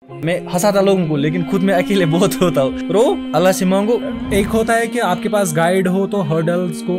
मैं हंसाता लोगों को, लेकिन खुद में अकेले बहुत होता हूँ। रो अल्लाह से मांगो। एक होता है कि आपके पास गाइड हो तो हर्डल्स को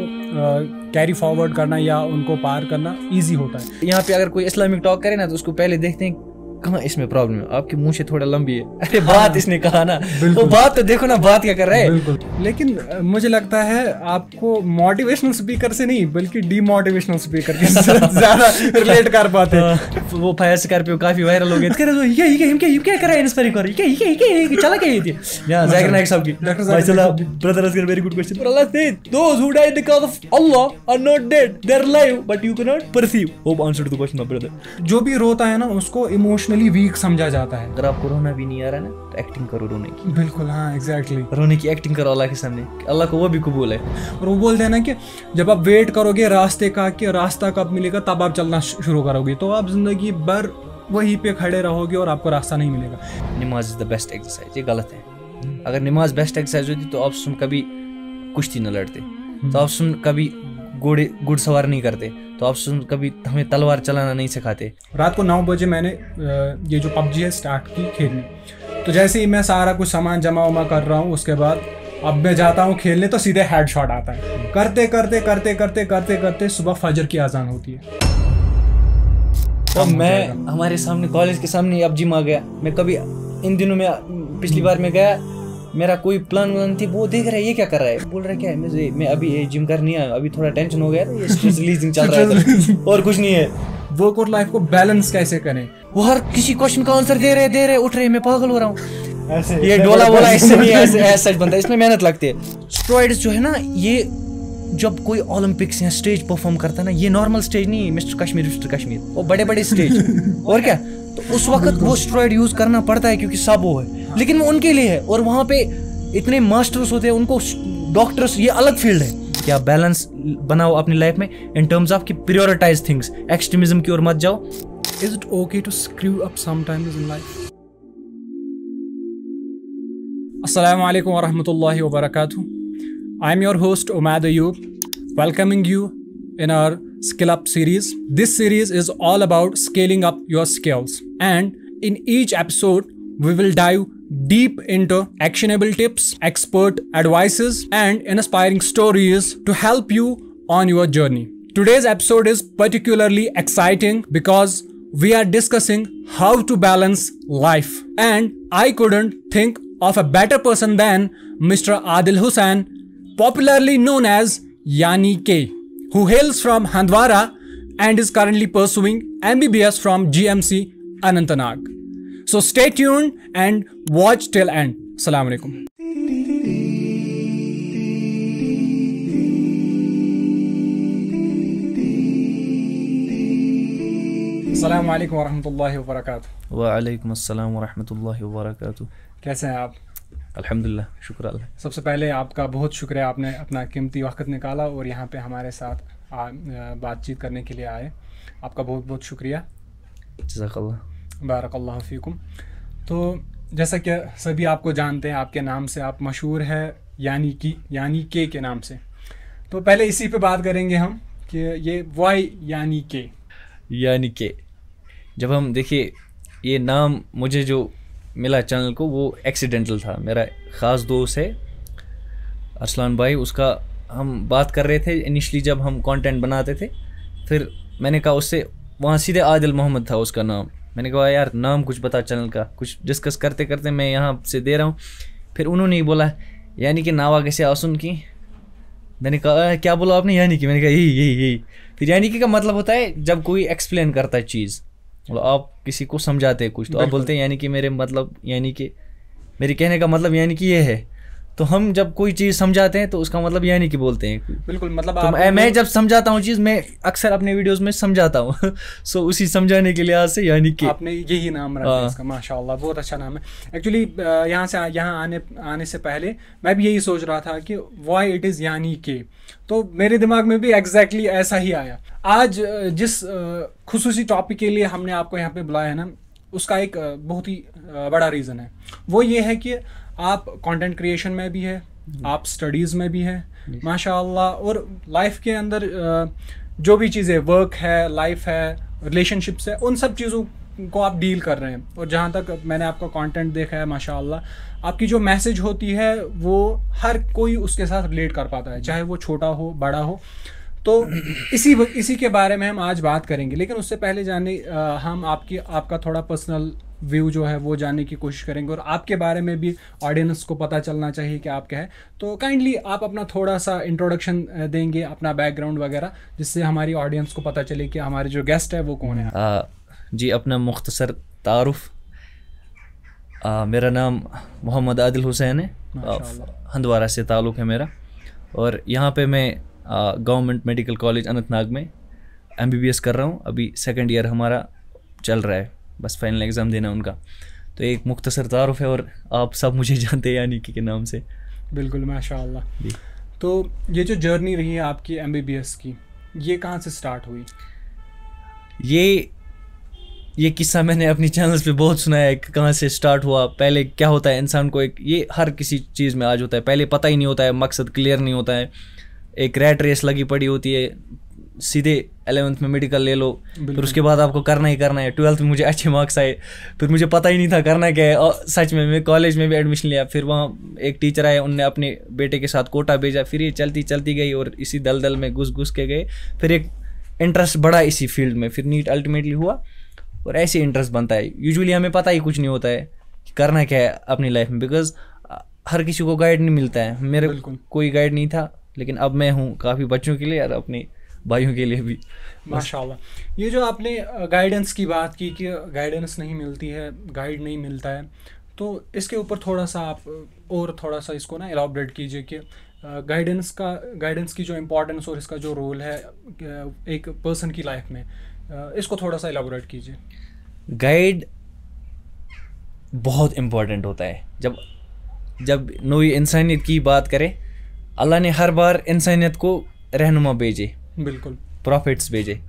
कैरी फॉरवर्ड करना या उनको पार करना इजी होता है। यहाँ पे अगर कोई इस्लामिक टॉक करे ना तो उसको पहले देखते हैं कहाँ इसमें प्रॉब्लम है, आपकी मुंह से थोड़ा लंबी है, अरे बात इसने कहा ना, तो बात तो देखो ना, बात क्या कर रहा है। बिल्कुल, लेकिन मुझे लगता है आपको मोटिवेशनल स्पीकर से नहीं बल्कि डीमोटिवेशनल स्पीकर के साथ ज्यादा रिलेट कर पाते हैं। वो फायर स्कॉर्पियो काफी वायरल हो गए थे। क्या कर रहा है इंस्पायरिंग कर, ये चला क्या ये थी यहां जाकिर नाइक साहब की। माशाल्लाह brother ask very good question. Allah से those who died because of Allah are not dead, they are live but you can not perceive. Hope answer to the question my brother. जो भी रोता है ना उसको इमोशनली वीक समझा जाता है। अगर आपको रोना भी नहीं आ रहा ना तो एक्टिंग करो रोने की। बिल्कुल, हाँ एग्जैक्टली, रोने की एक्टिंग करो अल्लाह के सामने, अल्लाह को वो भी कबूल है। और वो बोलते हैं ना कि जब आप वेट करोगे रास्ते का कि रास्ता कब मिलेगा तब आप चलना शुरू करोगे, तो आप जिंदगी भर वहीं पे खड़े रहोगे और आपको रास्ता नहीं मिलेगा। नमाज इज द बेस्ट एक्सरसाइज, ये गलत है। अगर नमाज बेस्ट एक्सरसाइज होती तो आप सुन कभी कुश्ती न लड़ते, तो आप सुन कभी घुड़सवार नहीं करते, तो आप सुन कभी हमें तलवार चलाना नहीं सिखाते। रात को 9 बजे मैंने ये जो पबजी है स्टार्ट की खेलनी, तो जैसे ही मैं सारा कुछ सामान जमा उमा कर रहा हूँ उसके बाद अब मैं जाता हूँ खेलने तो सीधे हेडशॉट आता है। करते करते करते करते करते करते सुबह फजर की अजान होती है। तो मैं हमारे सामने कॉलेज के सामने अब जिम आ गया। मैं कभी इन दिनों में पिछली बार में गया, मेरा कोई प्लान थी, वो देख रहा है ये क्या कर रहा है, बोल रहा है क्या है, मैं अभी जिम कर नहीं आया, अभी थोड़ा टेंशन हो गया, ये स्ट्रेस रिलीजिंग चल रहा है और कुछ नहीं है। वर्कआउट लाइफ को बैलेंस कैसे करें, वो हर किसी क्वेश्चन का आंसर दे रहे उठ रहे, मैं पागल हो रहा हूँ। ये डोला बोला इससे नहीं, ऐसे सच बनता है, इसमें मेहनत लगती है। स्टेरॉइड्स जो है ना, ये जब कोई ओलंपिक्स या स्टेज परफॉर्म करता है ना, ये नॉर्मल स्टेज नहीं है मिस्टर कश्मीर, वो बड़े स्टेज और क्या, तो उस वक्त वो स्टेरॉइड यूज करना पड़ता है क्योंकि सब वो है, लेकिन वो उनके लिए है। और वहाँ पे इतने मास्टर्स होते हैं, उनको डॉक्टर्स, ये अलग फील्ड है। क्या बैलेंस बनाओ अपनी लाइफ में इन टर्म्स ऑफ कि प्रायोरिटाइज थिंग्स, एक्सट्रीमिज्म की ओर मत जाओ। Is it okay to screw up sometimes in life? अस्सलाम वालेकुम व रहमतुल्लाहि व बरकातहू। I am your host Umaid Ayyub, welcoming you in our Skill Up series. This series is all about scaling up your skills, and in each episode we will dive deep into actionable tips, expert advices, and inspiring stories to help you on your journey. Today's episode is particularly exciting because we are discussing how to balance life, and I couldn't think of a better person than Mr. Adil Hussain, popularly known as Yani K, who hails from Handwara and is currently pursuing MBBS from GMC Anantnag. So stay tuned and watch till end. Assalamu alaikum. Assalamu alaikum wa rahmatullahi wa barakatuh. Wa alaikum assalam wa rahmatullahi wa barakatuh. कैसे हैं आप? अल्हम्दुलिल्लाह, शुक्र अल्लाह। सबसे पहले आपका बहुत शुक्रिया, आपने अपना कीमती वक्त निकाला और यहाँ पे हमारे साथ बातचीत करने के लिए आए। आपका बहुत बहुत शुक्रिया। जज़ाकल्लाह। बारकल्लाहु फ़ीकुम। तो जैसा कि सभी आपको जानते हैं, आपके नाम से आप मशहूर है यानी के नाम से। तो पहले इसी पे बात करेंगे हम कि ये वाई यानी के। जब हम देखिए, ये नाम मुझे जो मिला चैनल को वो एक्सीडेंटल था। मेरा ख़ास दोस्त है अरसलान भाई, उसका हम बात कर रहे थे इनिशली जब हम कंटेंट बनाते थे। फिर मैंने कहा उससे, वहाँ सीधे आदिल मोहम्मद था उसका नाम। मैंने कहा यार नाम कुछ बता चैनल का, कुछ डिस्कस करते करते मैं यहाँ से दे रहा हूँ। फिर उन्होंने ही बोला यानी कि नावा कैसे आसुन की। मैंने कहा क्या बोला आपने? यानी कि। मैंने कहा यही। फिर यानी कि का मतलब होता है जब कोई एक्सप्लेन करता है चीज़, मतलब आप किसी को समझाते हैं कुछ, तो आप बोलते हैं यानी कि मेरे मतलब, यानी कि मेरे कहने का मतलब यानी कि ये है। तो हम जब कोई चीज़ समझाते हैं तो उसका मतलब यानी कि बोलते हैं। बिल्कुल, मतलब तो मैं जब समझाता हूँ चीज़, मैं अक्सर अपने वीडियोस में समझाता हूँ सो उसी समझाने के लिहाज से यानी कि आपने यही नाम रखा है इसका। माशाल्लाह, बहुत अच्छा नाम है। एक्चुअली यहाँ आने से पहले मैं भी यही सोच रहा था कि वाई इट इज़ यानी के, तो मेरे दिमाग में भी एग्जैक्टली ऐसा ही आया। आज जिस खुसूसी टॉपिक के लिए हमने आपको यहाँ पे बुलाया है ना, उसका एक बहुत ही बड़ा रीज़न है। वो ये है कि आप कंटेंट क्रिएशन में भी है, आप स्टडीज़ में भी है माशाअल्लाह, और लाइफ के अंदर जो भी चीज़ें, वर्क है, लाइफ है, रिलेशनशिप्स है, उन सब चीज़ों को आप डील कर रहे हैं, और जहाँ तक मैंने आपका कंटेंट देखा है माशाल्लाह, आपकी जो मैसेज होती है वो हर कोई उसके साथ रिलेट कर पाता है, चाहे वो छोटा हो बड़ा हो। तो इसी के बारे में हम आज बात करेंगे, लेकिन उससे पहले हम आपका थोड़ा पर्सनल व्यू जो है वो जानने की कोशिश करेंगे, और आपके बारे में भी ऑडियंस को पता चलना चाहिए कि आप क्या है। तो काइंडली आप अपना थोड़ा सा इंट्रोडक्शन देंगे, अपना बैकग्राउंड वगैरह, जिससे हमारी ऑडियंस को पता चले कि हमारे जो गेस्ट है वो कौन है। जी, अपना मुख्तसर तारुफ, मेरा नाम मोहम्मद आदिल हुसैन है, हंदवारा से ताल्लुक़ है मेरा, और यहाँ पे मैं गवर्नमेंट मेडिकल कॉलेज अनंतनाग में MBBS कर रहा हूँ। अभी 2nd ईयर हमारा चल रहा है, बस फाइनल एग्ज़ाम देना उनका। तो एक मुख्तसर तारुफ है, और आप सब मुझे जानते हैं यानी कि के नाम से। बिल्कुल माशाल्लाह। तो ये जो जर्नी रही है आपकी MBBS की, ये कहाँ से स्टार्ट हुई? ये किस्सा मैंने अपनी चैनल्स पे बहुत सुना है कि कहाँ से स्टार्ट हुआ। पहले क्या होता है, इंसान को ये हर किसी चीज़ में आज होता है, पहले पता ही नहीं होता है, मकसद क्लियर नहीं होता है, एक रैट रेस लगी पड़ी होती है, सीधे 11th में मेडिकल ले लो, फिर उसके बाद आपको करना ही करना है। 12th में मुझे अच्छे मार्क्स आए, फिर मुझे पता ही नहीं था करना क्या है, और सच में मैं कॉलेज में भी एडमिशन लिया। फिर वहाँ एक टीचर आए, उनने अपने बेटे के साथ कोटा भेजा, फिर ये चलती गई और इसी दलदल में घुस के गए। फिर एक इंटरेस्ट बढ़ा इसी फील्ड में, फिर नीट अल्टीमेटली हुआ, और ऐसे इंटरेस्ट बनता है। यूजुअली हमें पता ही कुछ नहीं होता है कि करना क्या है अपनी लाइफ में, बिकॉज हर किसी को गाइड नहीं मिलता है। मेरे कोई गाइड नहीं था, लेकिन अब मैं हूँ काफ़ी बच्चों के लिए और अपने भाइयों के लिए भी। माशाल्लाह। ये जो आपने गाइडेंस की बात की कि गाइडेंस नहीं मिलती है, गाइड नहीं मिलता है, तो इसके ऊपर थोड़ा सा आप और थोड़ा सा इसको ना एलॉबरेट कीजिए कि गाइडेंस की जो इम्पोर्टेंस और इसका जो रोल है एक पर्सन की लाइफ में, इसको थोड़ा सा एलॉबरेट कीजिए। गाइड बहुत इम्पोर्टेंट होता है। जब नई इंसानियत की बात करें, अल्लाह ने हर बार इंसानियत को रहनुमा भेजे, बिल्कुल, प्रॉफिट्स भेजे,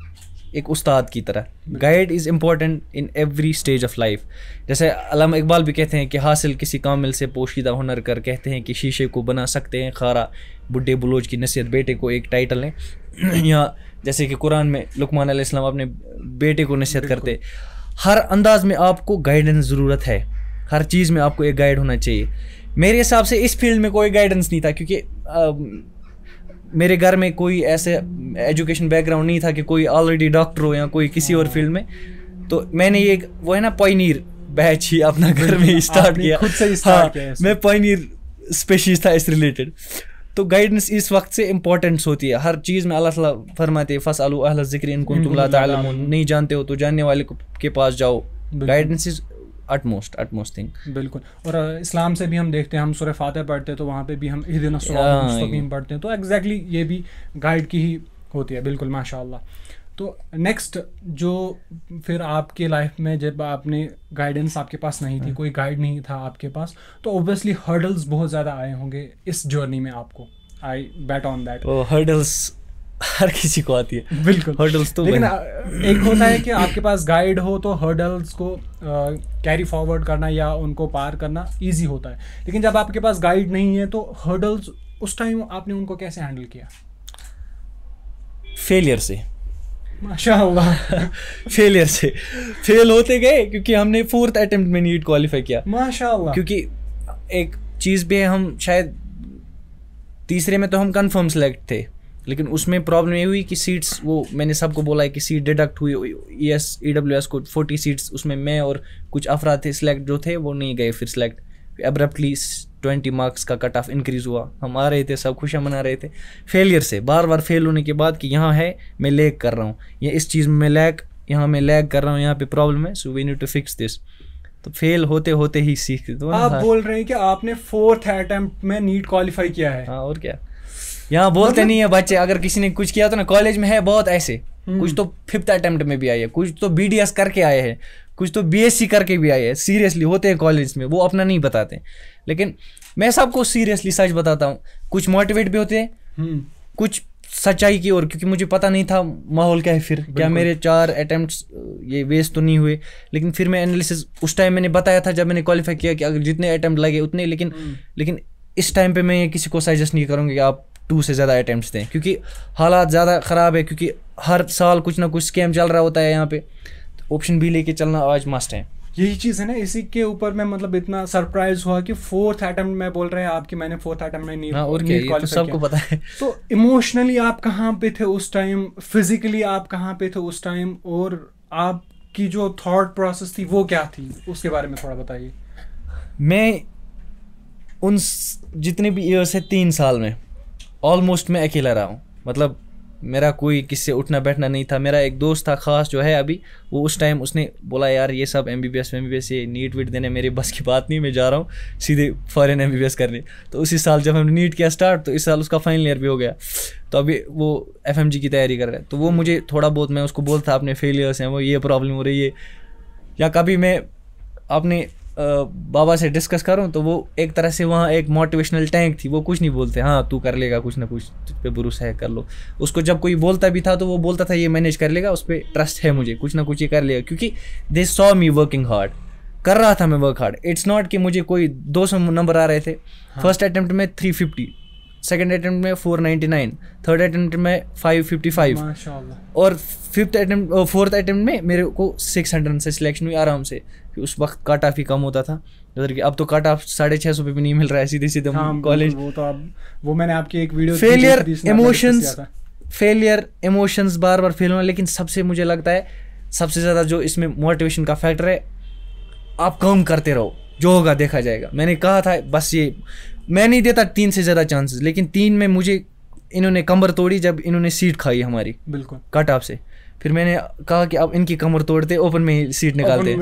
एक उस्ताद की तरह। Guide is important in every stage of life. जैसे अल्लामा इकबाल भी कहते हैं कि हासिल किसी कामिल से पोशीदा हुनर कर, कहते हैं कि शीशे को बना सकते हैं खारा, बुढ़े बुलोच की नसीहत बेटे को एक टाइटल है। या जैसे कि कुरान में लुकमान अलैहिस्सलाम अपने बेटे को नसीहत करते। हर अंदाज में आपको गाइडेंस ज़रूरत है, हर चीज़ में आपको एक गाइड होना चाहिए। मेरे हिसाब से इस फील्ड में कोई गाइडेंस नहीं था, क्योंकि मेरे घर में कोई ऐसे एजुकेशन बैकग्राउंड नहीं था कि कोई ऑलरेडी डॉक्टर हो या कोई किसी और फील्ड में। तो मैंने ये वो है ना पायनियर बैच ही अपना घर में स्टार्ट किया, खुद से स्टार्ट किया। मैं पायनियर स्पेशीज था इस रिलेटेड। तो गाइडेंस इस वक्त से इम्पोर्टेंस होती है हर चीज़ में। अल्लाह ताला फरमाते हैं फसअलू अहल ज़िक्र इन कुंतुम ला तालमून, नहीं जानते हो तो जानने वाले के पास जाओ। Guidance is utmost thing. बिल्कुल। और इस्लाम से भी हम देखते हैं, हम सूरह फातिहा पढ़ते हैं तो वहाँ पे भी हम इहदिना सिरातल मुस्तकीम पढ़ते हैं, तो एग्जैक्टली ये भी गाइड की ही होती है। बिल्कुल माशाल्लाह। तो नेक्स्ट जो फिर आपके लाइफ में जब आपने गाइडेंस आपके पास नहीं थी, कोई गाइड नहीं था आपके पास, तो ऑब्वियसली हर्डल्स बहुत ज़्यादा आए होंगे इस जर्नी में आपको। आई बेट ऑन दैट। हर्डल्स हर किसी को आती है। बिल्कुल, हर्डल्स तो लेकिन एक होता है कि आपके पास गाइड हो तो हर्डल्स को कैरी फॉरवर्ड करना या उनको पार करना इजी होता है, लेकिन जब आपके पास गाइड नहीं है तो हर्डल्स उस टाइम आपने उनको कैसे हैंडल किया? फेलियर से। माशाल्लाह। फेलियर से फेल होते गए, क्योंकि हमने 4th अटेम्प्ट में नीट क्वालिफाई किया। माशाल्लाह। क्योंकि एक चीज़ पे हम शायद तीसरे में तो हम कंफर्म सेलेक्ट थे, लेकिन उसमें प्रॉब्लम ये हुई कि सीट्स, वो मैंने सबको बोला है कि सीट डिडक्ट हुई। EWS को 40 सीट्स, उसमें मैं और कुछ अफराद थे सिलेक्ट जो थे, वो नहीं गए फिर सिलेक्ट। एब्रप्टली 20 मार्क्स का कट ऑफ इंक्रीज़ हुआ। हम आ रहे थे, सब खुशियाँ मना रहे थे। फेलियर से, बार बार फेल होने के बाद कि यहाँ है मैं लैग कर रहा हूँ, या इस चीज़ में यहाँ मैं लैग कर रहा हूँ, यहाँ पे प्रॉब्लम है, so we need to fix this. तो फेल होते होते ही सीखते। तो आप बोल रहे हैं कि आपने 4th अटेम्प्ट में नीट क्वालिफाई किया है? हाँ, और क्या। यहाँ बोलते नहीं है बच्चे, अगर किसी ने कुछ किया तो ना, कॉलेज में है बहुत ऐसे, कुछ तो 5th अटेम्प्ट में भी आए हैं, कुछ तो BDS करके आए हैं, कुछ तो BSc करके भी आए हैं। सीरियसली होते हैं कॉलेज में, वो अपना नहीं बताते। लेकिन मैं सबको सीरियसली सच बताता हूँ। कुछ मोटिवेट भी होते हैं, कुछ सच्चाई की ओर, क्योंकि मुझे पता नहीं था माहौल क्या है। फिर क्या मेरे 4 अटेम्प्ट्स ये वेस्ट तो नहीं हुए? लेकिन फिर मैं एनालिसिस, उस टाइम मैंने बताया था जब मैंने क्वालिफाई किया कि अगर जितने अटेम्प्ट लगे उतने, लेकिन इस टाइम पे मैं किसी को सजेस्ट नहीं करूँगी कि आप 2 से ज़्यादा अटेम्प्ट्स दें, क्योंकि हालात ज़्यादा ख़राब है, क्योंकि हर साल कुछ ना कुछ स्कैम चल रहा होता है यहाँ पे। ऑप्शन बी लेके चलना आज मस्ट है। यही चीज़ है ना, इसी के ऊपर मैं मतलब इतना सरप्राइज हुआ कि 4th अटेम्प्ट में बोल रहे हैं आपकी, मैंने 4th अटेम्प्ट में नीट और क्या, ये तो सबको पता है। तो इमोशनली आप कहाँ पे थे उस टाइम, फिजिकली आप कहाँ पे थे उस टाइम, और आपकी जो थॉट प्रोसेस थी वो क्या थी, उसके बारे में थोड़ा बताइए। मैं उन जितने भी ईयर्स है 3 साल में ऑलमोस्ट मैं अकेला रहा हूँ। मतलब मेरा कोई किससे उठना बैठना नहीं था। मेरा एक दोस्त था खास जो है अभी, वो उस टाइम उसने बोला यार ये सब MBBS ये नीट वीट देने मेरे बस की बात नहीं, मैं जा रहा हूँ सीधे फॉरेन MBBS करने। तो उसी साल जब हमने नीट किया स्टार्ट, तो इस साल उसका फाइनल ईयर भी हो गया, तो अभी वो FMG की तैयारी कर रहा है। तो वो मुझे थोड़ा बहुत, मैं उसको बोलता अपने फेलियर्स हैं, वो ये प्रॉब्लम हो रही है, या कभी मैं अपने बाबा से डिस्कस करूं तो वो एक तरह से वहाँ एक मोटिवेशनल टैंक थी, वो कुछ नहीं बोलते, हाँ तू कर लेगा, कुछ ना कुछ तुझ पे भरोसा है, कर लो। उसको जब कोई बोलता भी था तो वो बोलता था ये मैनेज कर लेगा, उस पर ट्रस्ट है मुझे, कुछ ना कुछ ये कर लेगा, क्योंकि they saw me working hard, कर रहा था मैं वर्क हार्ड। इट्स नॉट कि मुझे कोई 200 नंबर आ रहे थे। फर्स्ट अटेम्प्ट में 350, सेकेंड अटेम्प्ट में 499, थर्ड अटेम्प्ट में 555, और फोर्थ अटेम्प्ट में मेरे को 600 से सिलेक्शन हुई आराम से। उस वक्त कट ऑफ ही कम होता था, उधर कि अब तो कट ऑफ 650 पे भी नहीं मिल रहा है सीधे सीधे कॉलेज। वो तो अब वो मैंने आपकी एक वीडियो फेलियर इमोशंस बार बार फेल होना। लेकिन सबसे मुझे लगता है सबसे ज़्यादा जो इसमें मोटिवेशन का फैक्टर है, आप काम करते रहो, जो होगा देखा जाएगा। मैंने कहा था बस ये, मैं नहीं देता 3 से ज़्यादा चांसेस, लेकिन 3 में मुझे इन्होंने कमर तोड़ी जब इन्होंने सीट खाई हमारी बिल्कुल कट ऑफ से। फिर मैंने कहा कि अब इनकी कमर तोड़ते, ओपन में ही सीट निकालते,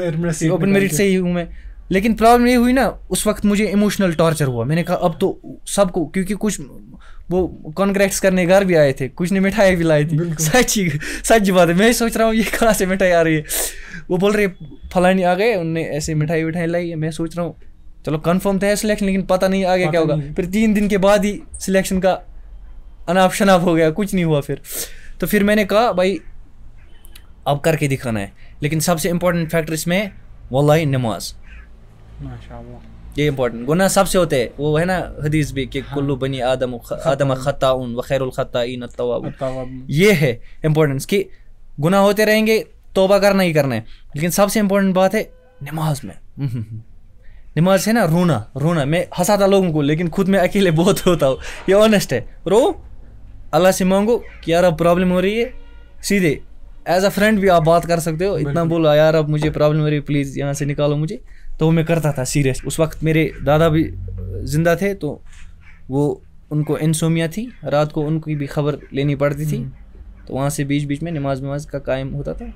ओपन मेरिट से ही हूँ मैं। लेकिन प्रॉब्लम ये हुई ना, उस वक्त मुझे इमोशनल टॉर्चर हुआ। मैंने कहा अब तो सबको, क्योंकि कुछ वो कॉन्ग्रेट्स करने घर भी आए थे, कुछ ने मिठाई भी लाई थी, सच बात है। मैं सोच रहा हूँ ये कहाँ से मिठाई आ रही है, वो बोल रहे फलानी आ गए, उनने ऐसे मिठाई लाई है। मैं सोच रहा हूँ चलो कन्फर्म तो है सिलेक्शन, लेकिन पता नहीं आगे क्या होगा। फिर 3 दिन के बाद ही सिलेक्शन का अनाप शनाप हो गया, कुछ नहीं हुआ फिर। तो फिर मैंने कहा भाई अब करके दिखाना है। लेकिन सबसे इम्पोर्टेंट फैक्टर इसमें वल्लाही नमाज, माशाअल्लाह, ये इम्पोर्टेंट। गुनाह सबसे होते हैं, वो है ना हदीस भी कि कुल्लु बनी आदम खत्ताउन व खैरुल खत्ताइन अत-तव्वाब। ये है इम्पोर्टेंस कि गुनाह होते रहेंगे, तौबा करना ही करना है। लेकिन सबसे इम्पोर्टेंट बात है नमाज में। नमाज है ना, रोना। मैं हंसाता लोगों को, लेकिन खुद में अकेले बहुत होता हूँ, ये ऑनेस्ट है। रो, अल्लाह से मांगो कि यार अब प्रॉब्लम हो रही है, सीधे एज अ फ्रेंड भी आप बात कर सकते हो। इतना बोलो यार अब मुझे प्रॉब्लम हो रही है, प्लीज़ यहाँ से निकालो मुझे। तो मैं करता था सीरियस। उस वक्त मेरे दादा भी जिंदा थे, तो वो उनको इंसोमिया थी, रात को उनकी भी खबर लेनी पड़ती थी। तो वहाँ से बीच बीच में नमाज का कायम होता था,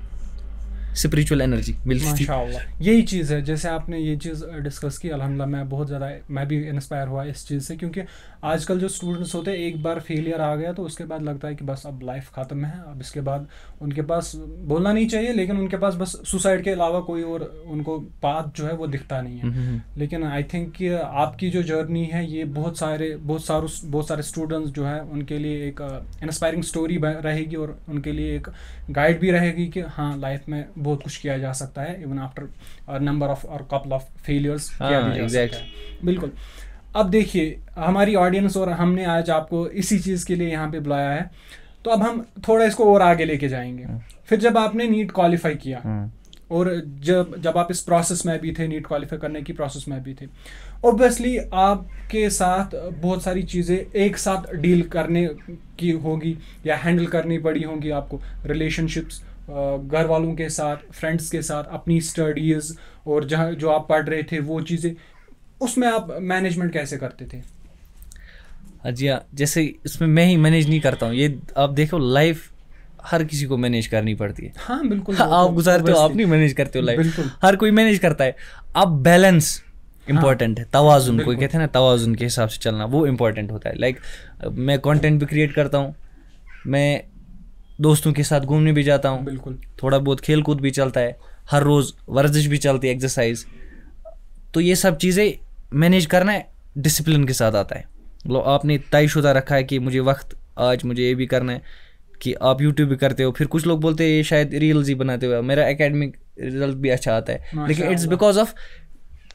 स्पिरिचुअल एनर्जी मिलती थी। माशाअल्लाह, यही चीज़ है। जैसे आपने ये चीज़ डिस्कस की, अल्हम्दुलिल्लाह मैं भी इंस्पायर हुआ इस चीज़ से, क्योंकि आजकल जो स्टूडेंट्स होते हैं, एक बार फेलियर आ गया तो उसके बाद लगता है कि बस अब लाइफ ख़त्म है, अब इसके बाद उनके पास बोलना नहीं चाहिए, लेकिन उनके पास बस सुसाइड के अलावा कोई और उनको पाथ जो है वो दिखता नहीं है। लेकिन आई थिंक कि आपकी जो जर्नी है ये बहुत सारे स्टूडेंट्स जो है उनके लिए एक इंस्पायरिंग स्टोरी रहेगी, और उनके लिए एक गाइड भी रहेगी कि हाँ लाइफ में बहुत कुछ किया जा सकता है, इवन आफ्टर नंबर ऑफ और कपल ऑफ फेलियर्स किया भी जा सकता है। बिल्कुल। अब देखिए हमारी ऑडियंस और हमने आज आपको इसी चीज़ के लिए यहाँ पे बुलाया है, तो अब हम थोड़ा इसको और आगे लेके जाएंगे। फिर जब आपने नीट क्वालिफाई किया, और जब आप इस प्रोसेस में भी थे, नीट क्वालिफाई करने की प्रोसेस में भी थे, ऑब्वियसली आपके साथ बहुत सारी चीज़ें एक साथ डील करने की होगी या हैंडल करनी पड़ी होंगी आपको। रिलेशनशिप्स, घर वालों के साथ, फ्रेंड्स के साथ, अपनी स्टडीज़, और जहाँ जो आप पढ़ रहे थे वो चीज़ें, उसमें आप मैनेजमेंट कैसे करते थे? जी हाँ, जैसे इसमें मैं ही मैनेज नहीं करता हूँ, ये आप देखो लाइफ हर किसी को मैनेज करनी पड़ती है। हाँ बिल्कुल, आप गुजारते हो, आप नहीं मैनेज करते हो लाइफ, हर कोई मैनेज करता है। अब बैलेंस इम्पॉर्टेंट है, तवाजुन, कोई कहते हैं ना तवाजुन के हिसाब से चलना, वो इम्पोर्टेंट होता है। लाइक मैं कंटेंट भी क्रिएट करता हूँ, मैं दोस्तों के साथ घूमने भी जाता हूँ, बिल्कुल, थोड़ा बहुत खेल कूद भी चलता है, हर रोज़ वर्जिश भी चलती है, एक्सरसाइज। तो ये सब चीज़ें मैनेज करना है, डिसिप्लिन के साथ आता है। मतलब आपने तयशुदा रखा है कि मुझे वक्त, आज मुझे ये भी करना है, कि आप यूट्यूब भी करते हो। फिर कुछ लोग बोलते हैं ये शायद रील्स ही बनाते हुए, मेरा एकेडमिक रिजल्ट भी अच्छा आता है, लेकिन इट्स बिकॉज ऑफ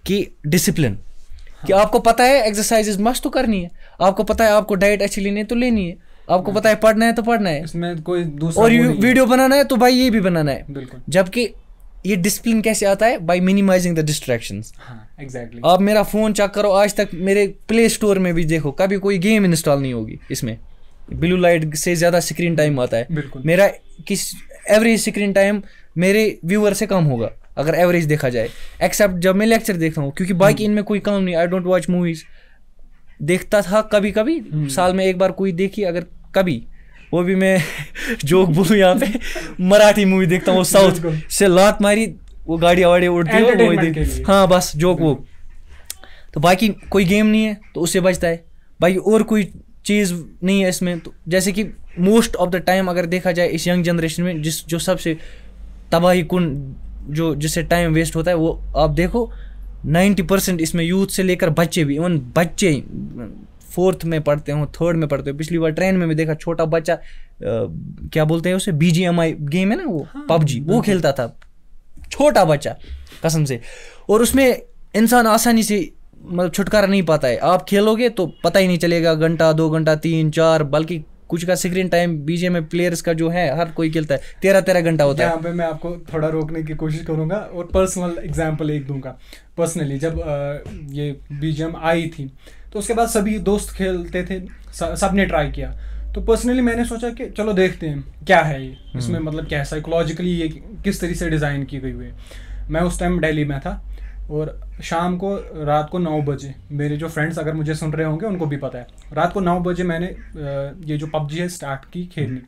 कि डिसिप्लिन, कि आपको पता है एक्सरसाइजेज मस्ट तो करनी है, आपको पता है आपको डाइट अच्छी लेनी है तो लेनी है, आपको पता है पढ़ना है तो पढ़ना है, इसमें कोई दूसरा और वीडियो बनाना है तो भाई ये भी बनाना है। बिल्कुल। जबकि ये डिसिप्लिन कैसे आता है? By minimizing the distractions. Exactly. आप मेरा फ़ोन चेक करो, आज तक मेरे प्ले स्टोर में भी देखो, कभी कोई गेम इंस्टॉल नहीं होगी इसमें। ब्लू लाइट से ज़्यादा स्क्रीन टाइम आता है। बिल्कुल। मेरा किस एवरेज स्क्रीन टाइम मेरे व्यूअर से कम होगा अगर एवरेज देखा जाए, एक्सेप्ट जब मैं लेक्चर देखता हूँ, क्योंकि बाकी इनमें कोई काम नहीं। आई डोंट वॉच मूवीज़, देखता था कभी कभी, साल में एक बार कोई देखी अगर कभी, वो भी मैं जोक बोलूँ यहाँ पे, मराठी मूवी देखता हूँ, साउथ से लात मारी वो गाड़ी वाड़ी उड़ती है वो देखी, हाँ बस जोक वो। तो बाकी कोई गेम नहीं है तो उससे बचता है, बाकी और कोई चीज़ नहीं है इसमें। तो जैसे कि मोस्ट ऑफ द टाइम अगर देखा जाए इस यंग जनरेशन में जो सबसे तबाही कुन जो जिससे टाइम वेस्ट होता है, वो आप देखो 90% इसमें यूथ से लेकर बच्चे भी, इवन बच्चे 4th में पढ़ते हो, 3rd में पढ़ते हो। पिछली बार ट्रेन में भी देखा, छोटा बच्चा क्या बोलते हैं उसे, BGMI गेम है ना वो, PUBG वो खेलता था, छोटा बच्चा कसम से। और उसमें इंसान आसानी से मतलब छुटकारा नहीं पाता है। आप खेलोगे तो पता ही नहीं चलेगा, घंटा 2 घंटा 3 4, बल्कि कुछ का स्क्रीन टाइम BGMI प्लेयर्स का जो है हर कोई खेलता है 13 घंटा होता है। यहाँ पे मैं आपको थोड़ा रोकने की कोशिश करूँगा और पर्सनल एग्जांपल एक दूंगा। पर्सनली जब ये BGM आई थी तो उसके बाद सभी दोस्त खेलते थे, सबने ट्राई किया। तो पर्सनली मैंने सोचा कि चलो देखते हैं क्या है ये, इसमें मतलब क्या है, साइकोलॉजिकली ये किस तरीके से डिज़ाइन की गई हुई है। मैं उस टाइम दिल्ली में था और शाम को रात को 9 बजे, मेरे जो फ्रेंड्स अगर मुझे सुन रहे होंगे उनको भी पता है, रात को 9 बजे मैंने ये जो PUBG है स्टार्ट की खेलनी।